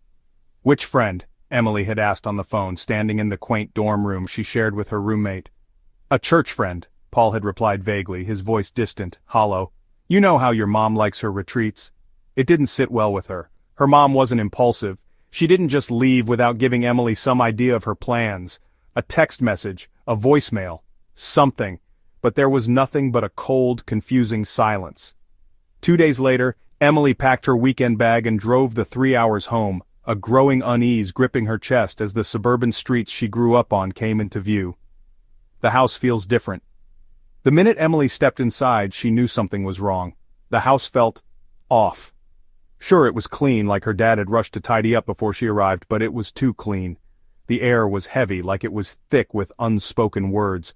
"Which friend?" Emily had asked on the phone, standing in the quaint dorm room she shared with her roommate. "A church friend," Paul had replied vaguely, his voice distant, hollow. "You know how your mom likes her retreats." It didn't sit well with her. Her mom wasn't impulsive. She didn't just leave without giving Emily some idea of her plans. A text message, a voicemail, something. But there was nothing but a cold, confusing silence. 2 days later, Emily packed her weekend bag and drove the 3 hours home, a growing unease gripping her chest as the suburban streets she grew up on came into view. The house feels different. The minute Emily stepped inside, she knew something was wrong. The house felt off. Sure, it was clean, like her dad had rushed to tidy up before she arrived, but it was too clean. The air was heavy, like it was thick with unspoken words.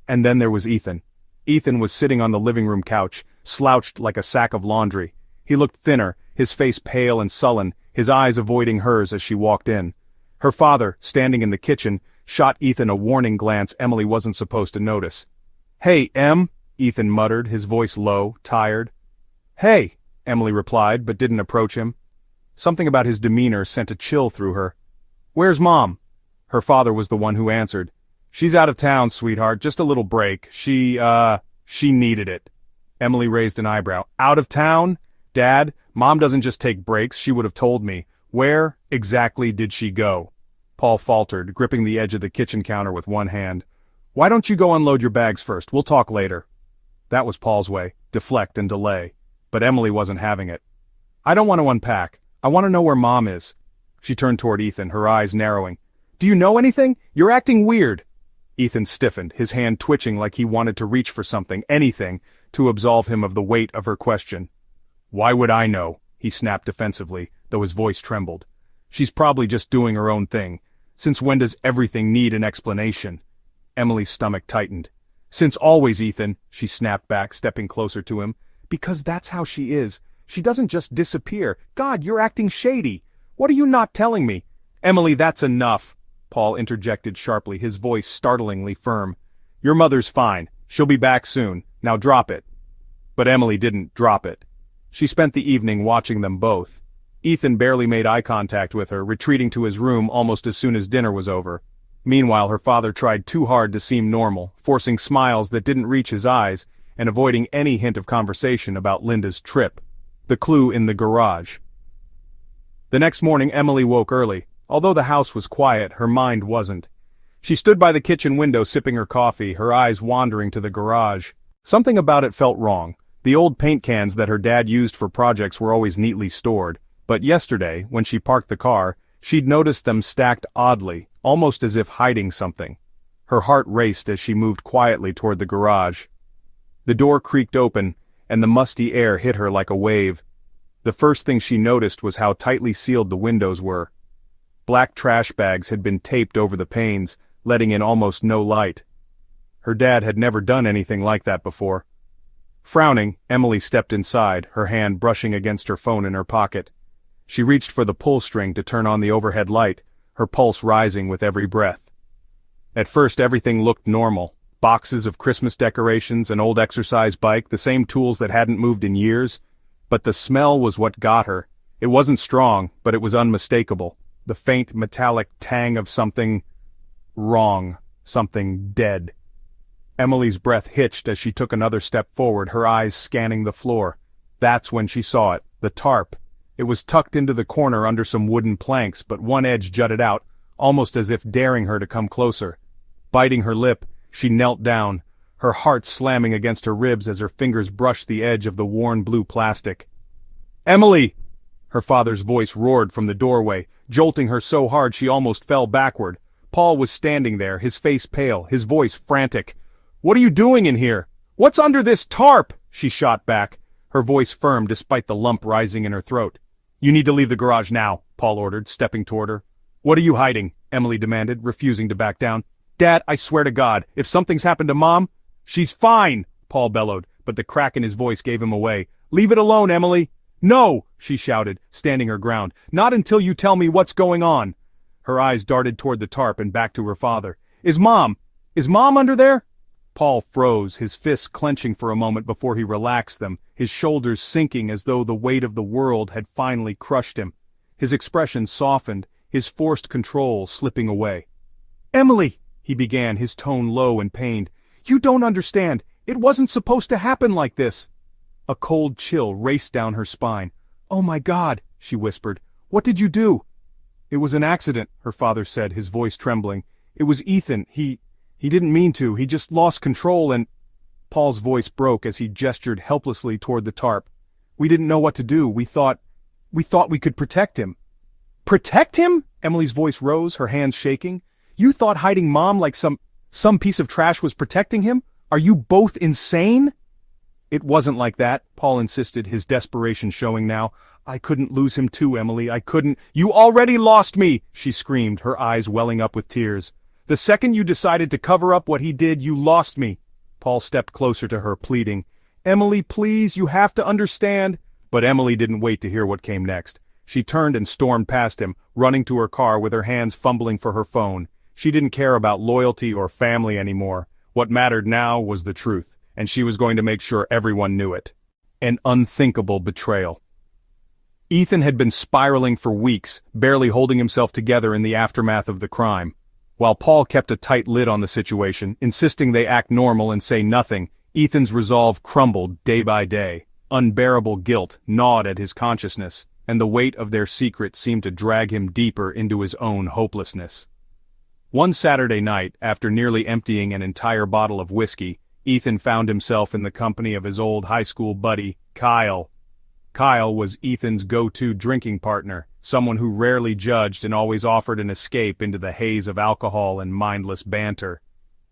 And then there was Ethan. Ethan was sitting on the living room couch, slouched like a sack of laundry. He looked thinner, his face pale and sullen, his eyes avoiding hers as she walked in. Her father, standing in the kitchen, shot Ethan a warning glance Emily wasn't supposed to notice. "Hey, Em," Ethan muttered, his voice low, tired. "Hey," Emily replied, but didn't approach him. Something about his demeanor sent a chill through her. "Where's Mom?" Her father was the one who answered. "She's out of town, sweetheart, just a little break. She needed it." Emily raised an eyebrow. "Out of town? Dad, Mom doesn't just take breaks, she would have told me. Where exactly did she go?" Paul faltered, gripping the edge of the kitchen counter with one hand. "Why don't you go unload your bags first? We'll talk later." That was Paul's way, deflect and delay. But Emily wasn't having it. "I don't want to unpack. I want to know where Mom is." She turned toward Ethan, her eyes narrowing. "Do you know anything? You're acting weird." Ethan stiffened, his hand twitching like he wanted to reach for something, anything, to absolve him of the weight of her question. "Why would I know?" he snapped defensively, though his voice trembled. "She's probably just doing her own thing. Since when does everything need an explanation?" Emily's stomach tightened. "Since always, Ethan," she snapped back, stepping closer to him. "Because that's how she is. She doesn't just disappear. God, you're acting shady. What are you not telling me?" "Emily, that's enough," Paul interjected sharply, his voice startlingly firm. "Your mother's fine. She'll be back soon. Now drop it." But Emily didn't drop it. She spent the evening watching them both. Ethan barely made eye contact with her, retreating to his room almost as soon as dinner was over. Meanwhile, her father tried too hard to seem normal, forcing smiles that didn't reach his eyes, and avoiding any hint of conversation about Linda's trip. The clue in the garage. The next morning Emily woke early. Although the house was quiet, her mind wasn't. She stood by the kitchen window sipping her coffee, her eyes wandering to the garage. Something about it felt wrong. The old paint cans that her dad used for projects were always neatly stored, but yesterday, when she parked the car, she'd noticed them stacked oddly, almost as if hiding something. Her heart raced as she moved quietly toward the garage. The door creaked open, and the musty air hit her like a wave. The first thing she noticed was how tightly sealed the windows were. Black trash bags had been taped over the panes, letting in almost no light. Her dad had never done anything like that before. Frowning, Emily stepped inside, her hand brushing against her phone in her pocket. She reached for the pull string to turn on the overhead light, her pulse rising with every breath. At first everything looked normal. Boxes of Christmas decorations, an old exercise bike, the same tools that hadn't moved in years. But the smell was what got her. It wasn't strong, but it was unmistakable. The faint metallic tang of something wrong, something dead. Emily's breath hitched as she took another step forward, her eyes scanning the floor. That's when she saw it, the tarp. It was tucked into the corner under some wooden planks, but one edge jutted out, almost as if daring her to come closer. Biting her lip, she knelt down, her heart slamming against her ribs as her fingers brushed the edge of the worn blue plastic. "Emily!" Her father's voice roared from the doorway, jolting her so hard she almost fell backward. Paul was standing there, his face pale, his voice frantic. "What are you doing in here? What's under this tarp?" she shot back, her voice firm despite the lump rising in her throat. "You need to leave the garage now," Paul ordered, stepping toward her. "What are you hiding?" Emily demanded, refusing to back down. "Dad, I swear to God, if something's happened to Mom—" "She's fine," Paul bellowed, but the crack in his voice gave him away. "Leave it alone, Emily." "No," she shouted, standing her ground. "Not until you tell me what's going on." Her eyes darted toward the tarp and back to her father. Is Mom under there?" Paul froze, his fists clenching for a moment before he relaxed them, his shoulders sinking as though the weight of the world had finally crushed him. His expression softened, his forced control slipping away. "Emily," he began, his tone low and pained. "You don't understand. It wasn't supposed to happen like this." A cold chill raced down her spine. "Oh my God," she whispered. "What did you do?" "It was an accident," her father said, his voice trembling. "It was Ethan. He didn't mean to. He just lost control and—" Paul's voice broke as he gestured helplessly toward the tarp. "We didn't know what to do. We thought we could protect him." "Protect him?" Emily's voice rose, her hands shaking. "You thought hiding Mom like some piece of trash was protecting him? Are you both insane?" "It wasn't like that," Paul insisted, his desperation showing now. "I couldn't lose him too, Emily. I couldn't—" "You already lost me!" she screamed, her eyes welling up with tears. "The second you decided to cover up what he did, you lost me." Paul stepped closer to her, pleading. "Emily, please, you have to understand." But Emily didn't wait to hear what came next. She turned and stormed past him, running to her car with her hands fumbling for her phone. She didn't care about loyalty or family anymore. What mattered now was the truth, and she was going to make sure everyone knew it. An unthinkable betrayal. Ethan had been spiraling for weeks, barely holding himself together in the aftermath of the crime. While Paul kept a tight lid on the situation, insisting they act normal and say nothing, Ethan's resolve crumbled day by day. Unbearable guilt gnawed at his consciousness, and the weight of their secret seemed to drag him deeper into his own hopelessness. One Saturday night, after nearly emptying an entire bottle of whiskey, Ethan found himself in the company of his old high school buddy, Kyle. Kyle was Ethan's go-to drinking partner, someone who rarely judged and always offered an escape into the haze of alcohol and mindless banter.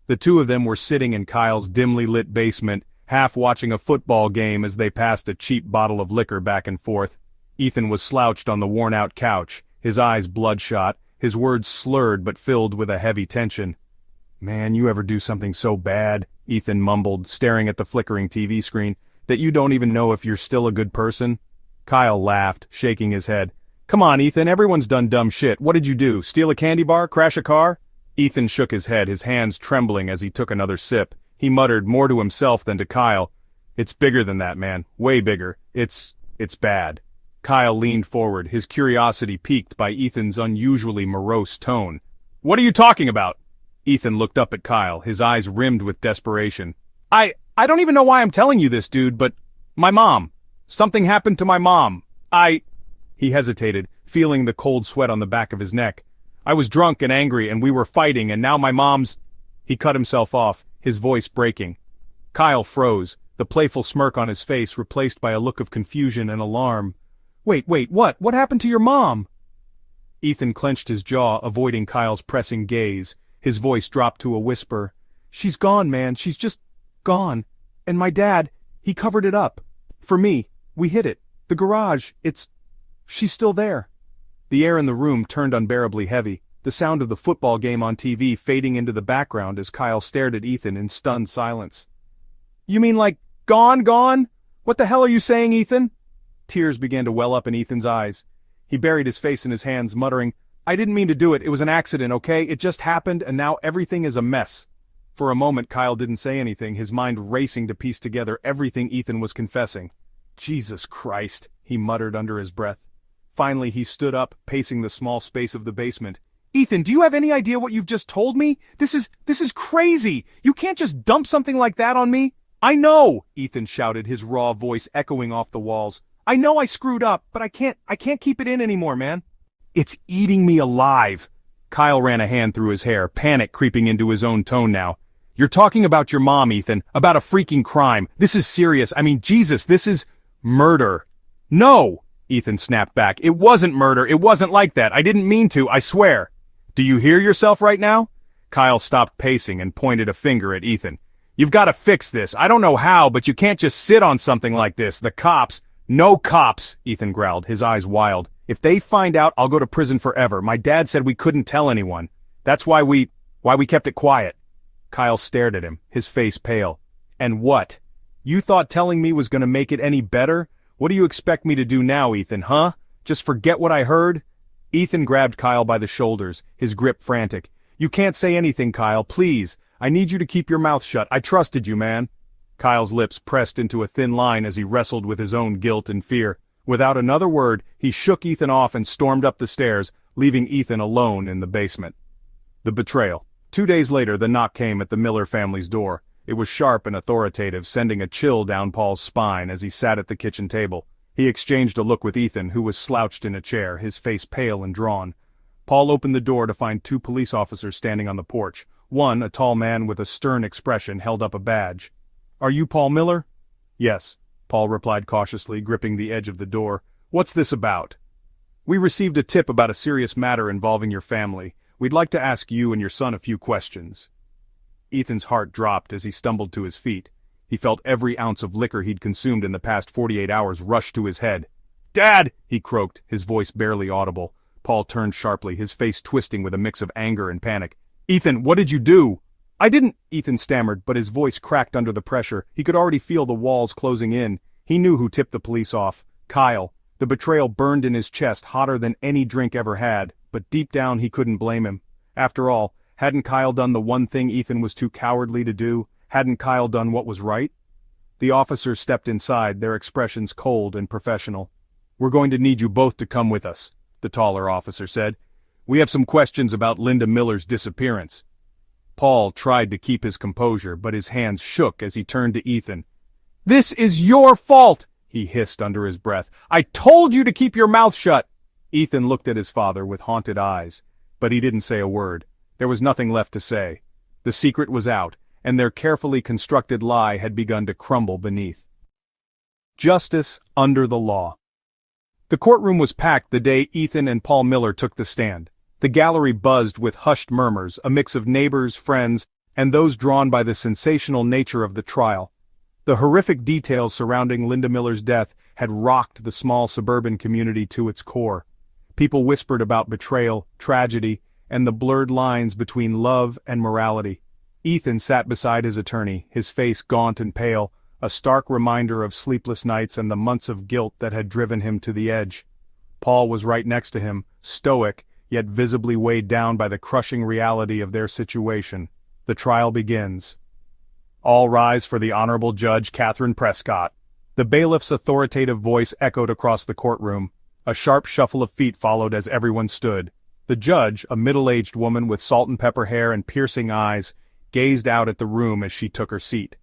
The two of them were sitting in Kyle's dimly lit basement, half watching a football game as they passed a cheap bottle of liquor back and forth. Ethan was slouched on the worn-out couch, his eyes bloodshot, his words slurred but filled with a heavy tension. "Man, you ever do something so bad," Ethan mumbled, staring at the flickering TV screen, "that you don't even know if you're still a good person?" Kyle laughed, shaking his head. "Come on, Ethan, everyone's done dumb shit. What did you do? Steal a candy bar? Crash a car?" Ethan shook his head, his hands trembling as he took another sip. He muttered, more to himself than to Kyle, "It's bigger than that, man. Way bigger. It's bad." Kyle leaned forward, his curiosity piqued by Ethan's unusually morose tone. "What are you talking about?" Ethan looked up at Kyle, his eyes rimmed with desperation. I don't even know why I'm telling you this, dude, but my mom. Something happened to my mom. He hesitated, feeling the cold sweat on the back of his neck. "I was drunk and angry and we were fighting and now my mom's—" He cut himself off, his voice breaking. Kyle froze, the playful smirk on his face replaced by a look of confusion and alarm. Wait, what? What happened to your mom?" Ethan clenched his jaw, avoiding Kyle's pressing gaze. His voice dropped to a whisper. "She's gone, man. She's just gone. And my dad, he covered it up. For me. We hid it. The garage, she's still there." The air in the room turned unbearably heavy, the sound of the football game on TV fading into the background as Kyle stared at Ethan in stunned silence. "You mean like, gone? What the hell are you saying, Ethan?" Tears began to well up in Ethan's eyes. He buried his face in his hands, muttering, "I didn't mean to do it. It was an accident, okay? It just happened, and now everything is a mess." For a moment Kyle didn't say anything, his mind racing to piece together everything Ethan was confessing. "Jesus Christ," he muttered under his breath. Finally he stood up, pacing the small space of the basement. "Ethan, do you have any idea what you've just told me? This is crazy! You can't just dump something like that on me!" "I know!" Ethan shouted, his raw voice echoing off the walls. "I know I screwed up, but I can't keep it in anymore, man. It's eating me alive." Kyle ran a hand through his hair, panic creeping into his own tone now. You're talking about your mom, Ethan, about a freaking crime. This is serious. I mean, Jesus, this is murder. No, Ethan snapped back. It wasn't murder. It wasn't like that. I didn't mean to, I swear. Do you hear yourself right now? Kyle stopped pacing and pointed a finger at Ethan. You've got to fix this. I don't know how, but you can't just sit on something like this. The cops. No cops, Ethan growled, his eyes wild. If they find out, I'll go to prison forever. My dad said we couldn't tell anyone. That's why we kept it quiet. Kyle stared at him, his face pale. And what? You thought telling me was going to make it any better? What do you expect me to do now, Ethan, huh? Just forget what I heard? Ethan grabbed Kyle by the shoulders, his grip frantic. You can't say anything, Kyle, please. I need you to keep your mouth shut. I trusted you, man. Kyle's lips pressed into a thin line as he wrestled with his own guilt and fear. Without another word, he shook Ethan off and stormed up the stairs, leaving Ethan alone in the basement. The betrayal. 2 days later, the knock came at the Miller family's door. It was sharp and authoritative, sending a chill down Paul's spine as he sat at the kitchen table. He exchanged a look with Ethan, who was slouched in a chair, his face pale and drawn. Paul opened the door to find 2 police officers standing on the porch. One, a tall man with a stern expression, held up a badge. Are you Paul Miller? Yes, Paul replied cautiously, gripping the edge of the door. What's this about? We received a tip about a serious matter involving your family. We'd like to ask you and your son a few questions. Ethan's heart dropped as he stumbled to his feet. He felt every ounce of liquor he'd consumed in the past 48 hours rush to his head. Dad! He croaked, his voice barely audible. Paul turned sharply, his face twisting with a mix of anger and panic. Ethan, what did you do? I didn't, Ethan stammered, but his voice cracked under the pressure. He could already feel the walls closing in. He knew who tipped the police off. Kyle. The betrayal burned in his chest hotter than any drink ever had, but deep down he couldn't blame him. After all, hadn't Kyle done the one thing Ethan was too cowardly to do? Hadn't Kyle done what was right? The officers stepped inside, their expressions cold and professional. We're going to need you both to come with us, the taller officer said. We have some questions about Linda Miller's disappearance. Paul tried to keep his composure, but his hands shook as he turned to Ethan. This is your fault, he hissed under his breath. I told you to keep your mouth shut. Ethan looked at his father with haunted eyes, but he didn't say a word. There was nothing left to say. The secret was out, and their carefully constructed lie had begun to crumble beneath. Justice under the law. The courtroom was packed the day Ethan and Paul Miller took the stand. The gallery buzzed with hushed murmurs, a mix of neighbors, friends, and those drawn by the sensational nature of the trial. The horrific details surrounding Linda Miller's death had rocked the small suburban community to its core. People whispered about betrayal, tragedy, and the blurred lines between love and morality. Ethan sat beside his attorney, his face gaunt and pale, a stark reminder of sleepless nights and the months of guilt that had driven him to the edge. Paul was right next to him, stoic, yet visibly weighed down by the crushing reality of their situation. The trial begins. All rise for the Honorable Judge Catherine Prescott. The bailiff's authoritative voice echoed across the courtroom. A sharp shuffle of feet followed as everyone stood. The judge, a middle-aged woman with salt and pepper hair and piercing eyes, gazed out at the room as she took her seat.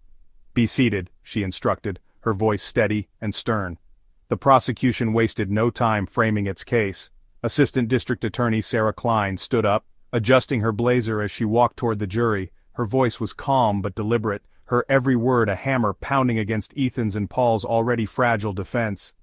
Be seated, she instructed, her voice steady and stern. The prosecution wasted no time framing its case. Assistant District Attorney Sarah Klein stood up, adjusting her blazer as she walked toward the jury. Her voice was calm but deliberate, her every word a hammer pounding against Ethan's and Paul's already fragile defense.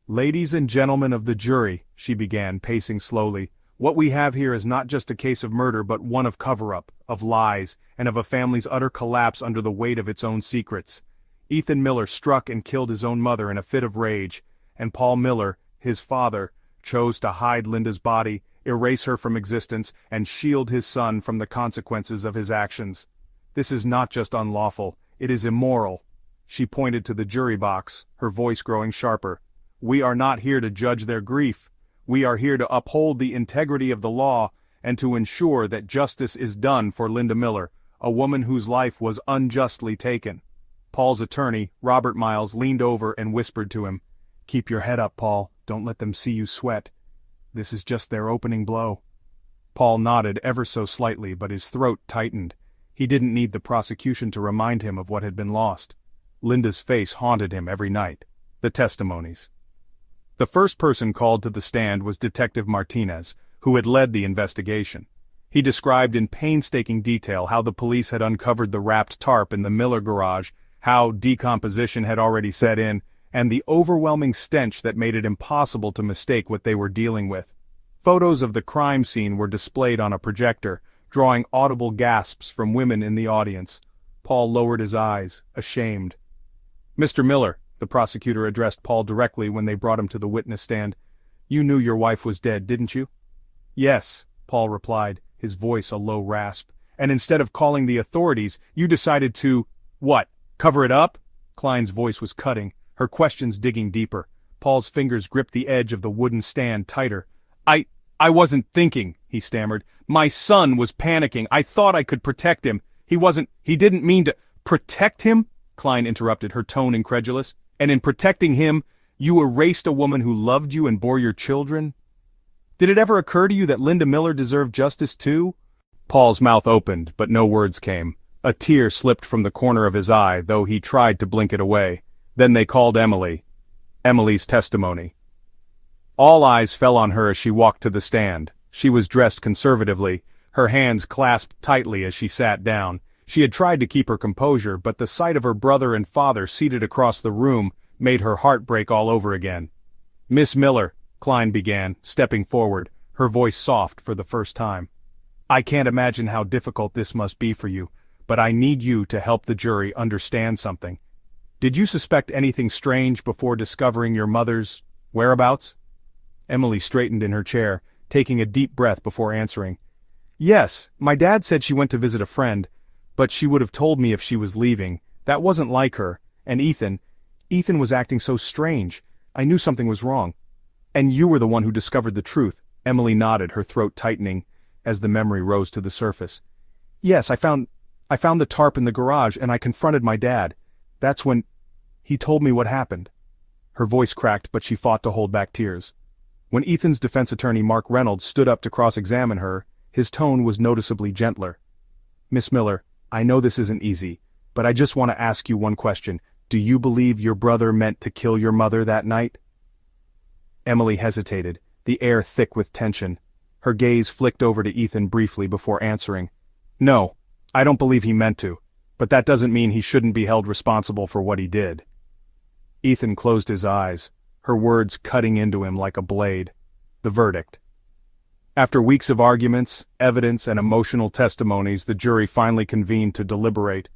Ladies and gentlemen of the jury, she began, pacing slowly, what we have here is not just a case of murder but one of cover-up, of lies, and of a family's utter collapse under the weight of its own secrets. Ethan Miller struck and killed his own mother in a fit of rage, and Paul Miller, his father, chose to hide Linda's body, erase her from existence, and shield his son from the consequences of his actions. This is not just unlawful, it is immoral. She pointed to the jury box, her voice growing sharper. We are not here to judge their grief. We are here to uphold the integrity of the law and to ensure that justice is done for Linda Miller, a woman whose life was unjustly taken. Paul's attorney, Robert Miles, leaned over and whispered to him, Keep your head up, Paul. Don't let them see you sweat. This is just their opening blow. Paul nodded ever so slightly, but his throat tightened. He didn't need the prosecution to remind him of what had been lost. Linda's face haunted him every night. The testimonies. The first person called to the stand was Detective Martinez, who had led the investigation. He described in painstaking detail how the police had uncovered the wrapped tarp in the Miller garage, how decomposition had already set in, and the overwhelming stench that made it impossible to mistake what they were dealing with. Photos of the crime scene were displayed on a projector, drawing audible gasps from women in the audience. Paul lowered his eyes, ashamed. "Mr. Miller," the prosecutor addressed Paul directly when they brought him to the witness stand. "You knew your wife was dead, didn't you?" "Yes," Paul replied, his voice a low rasp. "And instead of calling the authorities, you decided to, what, cover it up?" Klein's voice was cutting, her questions digging deeper. Paul's fingers gripped the edge of the wooden stand tighter. I wasn't thinking," he stammered. "My son was panicking. I thought I could protect him. He didn't mean to—" "Protect him?" Klein interrupted, her tone incredulous. "And in protecting him, you erased a woman who loved you and bore your children? Did it ever occur to you that Linda Miller deserved justice too?" Paul's mouth opened, but no words came. A tear slipped from the corner of his eye, though he tried to blink it away. Then they called Emily. Emily's testimony. All eyes fell on her as she walked to the stand. She was dressed conservatively, her hands clasped tightly as she sat down. She had tried to keep her composure, but the sight of her brother and father seated across the room made her heart break all over again. "Miss Miller," Klein began, stepping forward, her voice soft for the first time. "I can't imagine how difficult this must be for you, but I need you to help the jury understand something. Did you suspect anything strange before discovering your mother's whereabouts?" Emily straightened in her chair, taking a deep breath before answering. "Yes, my dad said she went to visit a friend, but she would have told me if she was leaving. That wasn't like her. And Ethan was acting so strange. I knew something was wrong. And you were the one who discovered the truth." Emily nodded, her throat tightening, as the memory rose to the surface. "Yes, I found the tarp in the garage, and I confronted my dad. That's when he told me what happened." Her voice cracked, but she fought to hold back tears. When Ethan's defense attorney Mark Reynolds stood up to cross-examine her, his tone was noticeably gentler. "Miss Miller, I know this isn't easy, but I just want to ask you one question. Do you believe your brother meant to kill your mother that night?" Emily hesitated, the air thick with tension. Her gaze flicked over to Ethan briefly before answering. "No, I don't believe he meant to, but that doesn't mean he shouldn't be held responsible for what he did." Ethan closed his eyes, her words cutting into him like a blade. The verdict. After weeks of arguments, evidence, and emotional testimonies, the jury finally convened to deliberate.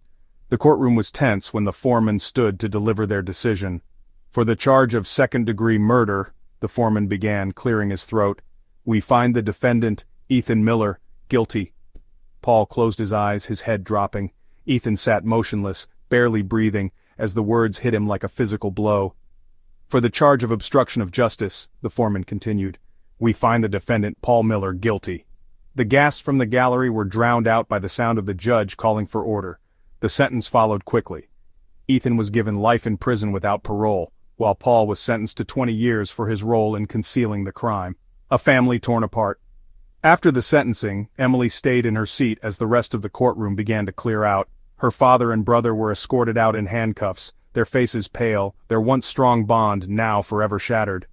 The courtroom was tense when the foreman stood to deliver their decision. "For the charge of second-degree murder," the foreman began, clearing his throat, "we find the defendant, Ethan Miller, guilty." Paul closed his eyes, his head dropping. Ethan sat motionless, barely breathing, as the words hit him like a physical blow. "For the charge of obstruction of justice," the foreman continued, "we find the defendant, Paul Miller, guilty." The gasps from the gallery were drowned out by the sound of the judge calling for order. The sentence followed quickly. Ethan was given life in prison without parole, while Paul was sentenced to 20 years for his role in concealing the crime. A family torn apart. After the sentencing, Emily stayed in her seat as the rest of the courtroom began to clear out. Her father and brother were escorted out in handcuffs, their faces pale, their once strong bond now forever shattered.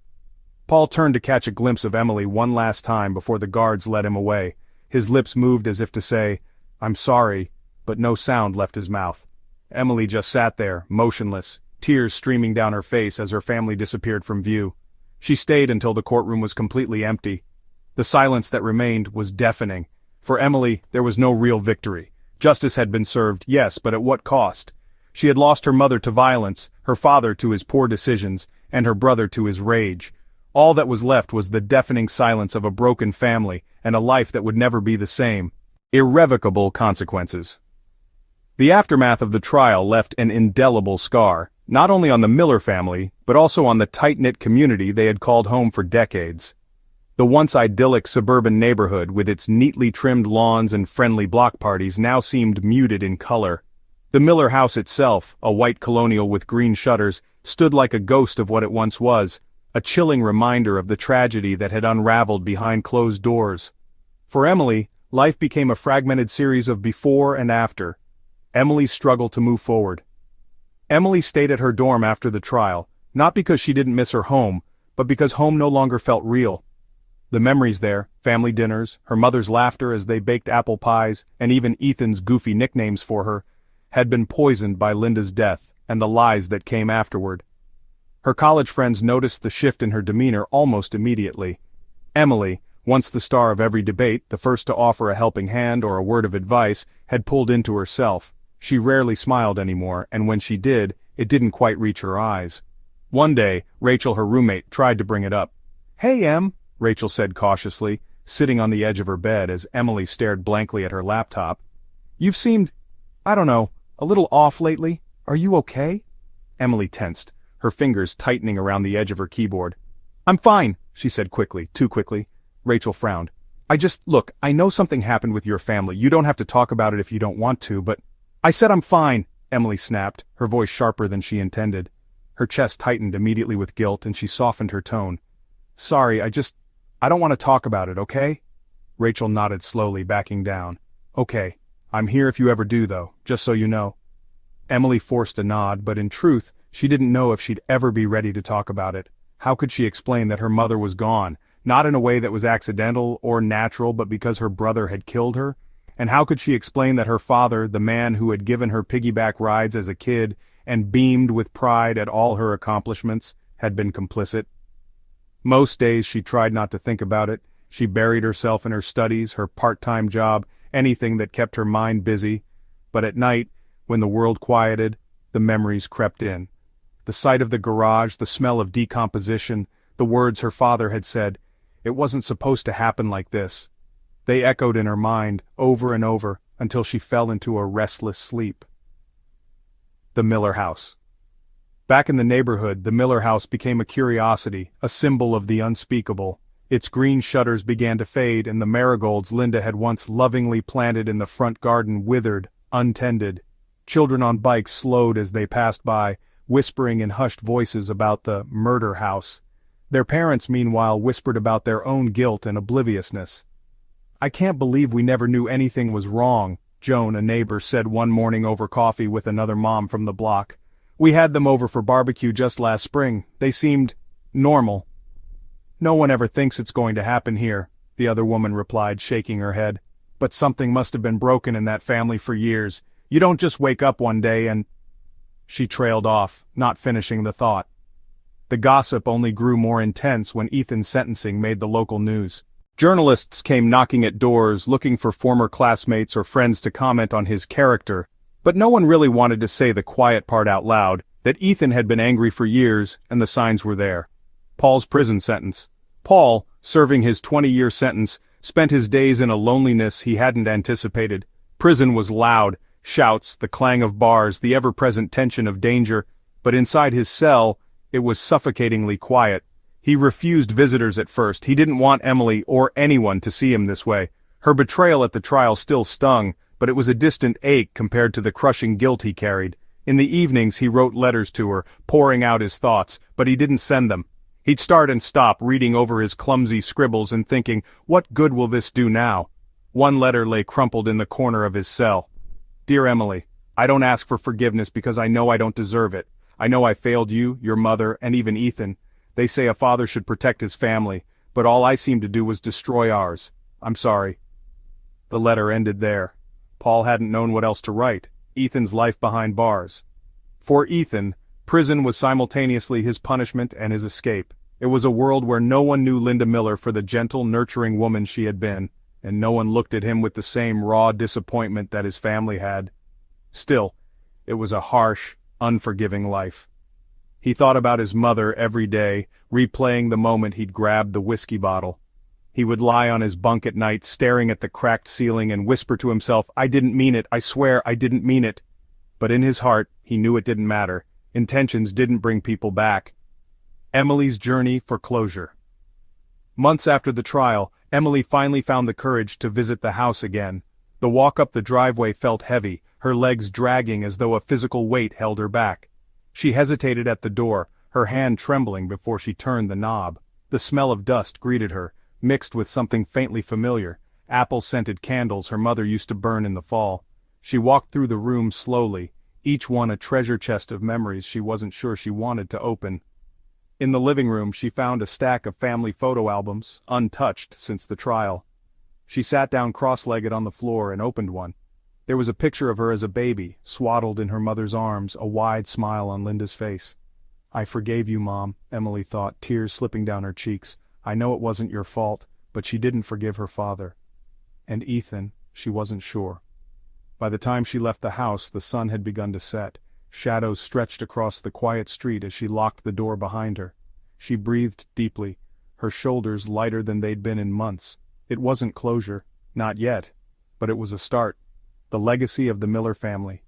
Paul turned to catch a glimpse of Emily one last time before the guards led him away. His lips moved as if to say, "I'm sorry," but no sound left his mouth. Emily just sat there, motionless, tears streaming down her face as her family disappeared from view. She stayed until the courtroom was completely empty. The silence that remained was deafening. For Emily, there was no real victory. Justice had been served, yes, but at what cost? She had lost her mother to violence, her father to his poor decisions, and her brother to his rage. All that was left was the deafening silence of a broken family and a life that would never be the same. Irrevocable consequences. The aftermath of the trial left an indelible scar, not only on the Miller family, but also on the tight-knit community they had called home for decades. The once idyllic suburban neighborhood with its neatly trimmed lawns and friendly block parties now seemed muted in color. The Miller house itself, a white colonial with green shutters, stood like a ghost of what it once was, a chilling reminder of the tragedy that had unraveled behind closed doors. For Emily, life became a fragmented series of before and after. Emily struggled to move forward. Emily stayed at her dorm after the trial, not because she didn't miss her home, but because home no longer felt real. The memories there, family dinners, her mother's laughter as they baked apple pies, and even Ethan's goofy nicknames for her, had been poisoned by Linda's death and the lies that came afterward. Her college friends noticed the shift in her demeanor almost immediately. Emily, once the star of every debate, the first to offer a helping hand or a word of advice, had pulled into herself. She rarely smiled anymore, and when she did, it didn't quite reach her eyes. One day, Rachel, her roommate, tried to bring it up. "Hey, Em," Rachel said cautiously, sitting on the edge of her bed as Emily stared blankly at her laptop. "You've seemed, I don't know, a little off lately. Are you okay?" Emily tensed, her fingers tightening around the edge of her keyboard. "I'm fine," she said quickly, too quickly. Rachel frowned. Look, I know something happened with your family. You don't have to talk about it if you don't want to, but—" "I said I'm fine," Emily snapped, her voice sharper than she intended. Her chest tightened immediately with guilt, and she softened her tone. "Sorry, I don't want to talk about it, okay?" Rachel nodded slowly, backing down. "Okay. I'm here if you ever do, though, just so you know." Emily forced a nod, but in truth, she didn't know if she'd ever be ready to talk about it. How could she explain that her mother was gone, not in a way that was accidental or natural, but because her brother had killed her? And how could she explain that her father, the man who had given her piggyback rides as a kid and beamed with pride at all her accomplishments, had been complicit? Most days she tried not to think about it. She buried herself in her studies, her part-time job, anything that kept her mind busy. But at night, when the world quieted, the memories crept in. The sight of the garage, the smell of decomposition, the words her father had said, "It wasn't supposed to happen like this." They echoed in her mind, over and over, until she fell into a restless sleep. The Miller house. Back in the neighborhood, the Miller house became a curiosity, a symbol of the unspeakable. Its green shutters began to fade, and the marigolds Linda had once lovingly planted in the front garden withered, untended. Children on bikes slowed as they passed by, whispering in hushed voices about the murder house. Their parents, meanwhile, whispered about their own guilt and obliviousness. "I can't believe we never knew anything was wrong," Joan, a neighbor, said one morning over coffee with another mom from the block. "We had them over for barbecue just last spring. They seemed normal." "No one ever thinks it's going to happen here," the other woman replied, shaking her head. "But something must have been broken in that family for years. You don't just wake up one day and—" She trailed off, not finishing the thought. The gossip only grew more intense when Ethan's sentencing made the local news. Journalists came knocking at doors, looking for former classmates or friends to comment on his character, but no one really wanted to say the quiet part out loud, that Ethan had been angry for years, and the signs were there. Paul's prison sentence. Paul, serving his 20-year sentence, spent his days in a loneliness he hadn't anticipated. Prison was loud, shouts, the clang of bars, the ever-present tension of danger, but inside his cell, it was suffocatingly quiet. He refused visitors at first. He didn't want Emily or anyone to see him this way. Her betrayal at the trial still stung, but it was a distant ache compared to the crushing guilt he carried. In the evenings he wrote letters to her, pouring out his thoughts, but he didn't send them. He'd start and stop, reading over his clumsy scribbles and thinking, what good will this do now? One letter lay crumpled in the corner of his cell. "Dear Emily, I don't ask for forgiveness because I know I don't deserve it. I know I failed you, your mother, and even Ethan. They say a father should protect his family, but all I seemed to do was destroy ours. I'm sorry." The letter ended there. Paul hadn't known what else to write. Ethan's life behind bars. For Ethan, prison was simultaneously his punishment and his escape. It was a world where no one knew Linda Miller for the gentle, nurturing woman she had been, and no one looked at him with the same raw disappointment that his family had. Still, it was a harsh, unforgiving life. He thought about his mother every day, replaying the moment he'd grabbed the whiskey bottle. He would lie on his bunk at night, staring at the cracked ceiling and whisper to himself, "I didn't mean it, I swear I didn't mean it." But in his heart, he knew it didn't matter. Intentions didn't bring people back. Emily's journey for closure. Months after the trial, Emily finally found the courage to visit the house again. The walk up the driveway felt heavy, her legs dragging as though a physical weight held her back. She hesitated at the door, her hand trembling before she turned the knob. The smell of dust greeted her, mixed with something faintly familiar, apple-scented candles her mother used to burn in the fall. She walked through the room slowly, each one a treasure chest of memories she wasn't sure she wanted to open. In the living room she found a stack of family photo albums, untouched since the trial. She sat down cross-legged on the floor and opened one. There was a picture of her as a baby, swaddled in her mother's arms, a wide smile on Linda's face. "I forgave you, Mom," Emily thought, tears slipping down her cheeks. "I know it wasn't your fault, but she didn't forgive her father. And Ethan, she wasn't sure." By the time she left the house, the sun had begun to set. Shadows stretched across the quiet street as she locked the door behind her. She breathed deeply, her shoulders lighter than they'd been in months. It wasn't closure, not yet, but it was a start. The legacy of the Miller family.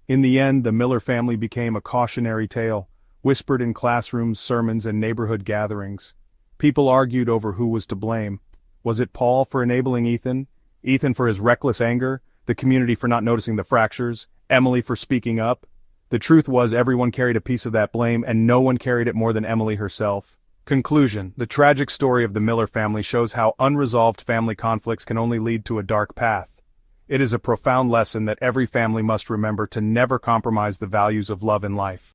In the end, the Miller family became a cautionary tale, whispered in classrooms, sermons, and neighborhood gatherings. People argued over who was to blame. Was it Paul for enabling Ethan? Ethan for his reckless anger? The community for not noticing the fractures? Emily for speaking up? The truth was everyone carried a piece of that blame, and no one carried it more than Emily herself. Conclusion: the tragic story of the Miller family shows how unresolved family conflicts can only lead to a dark path. It is a profound lesson that every family must remember to never compromise the values of love in life.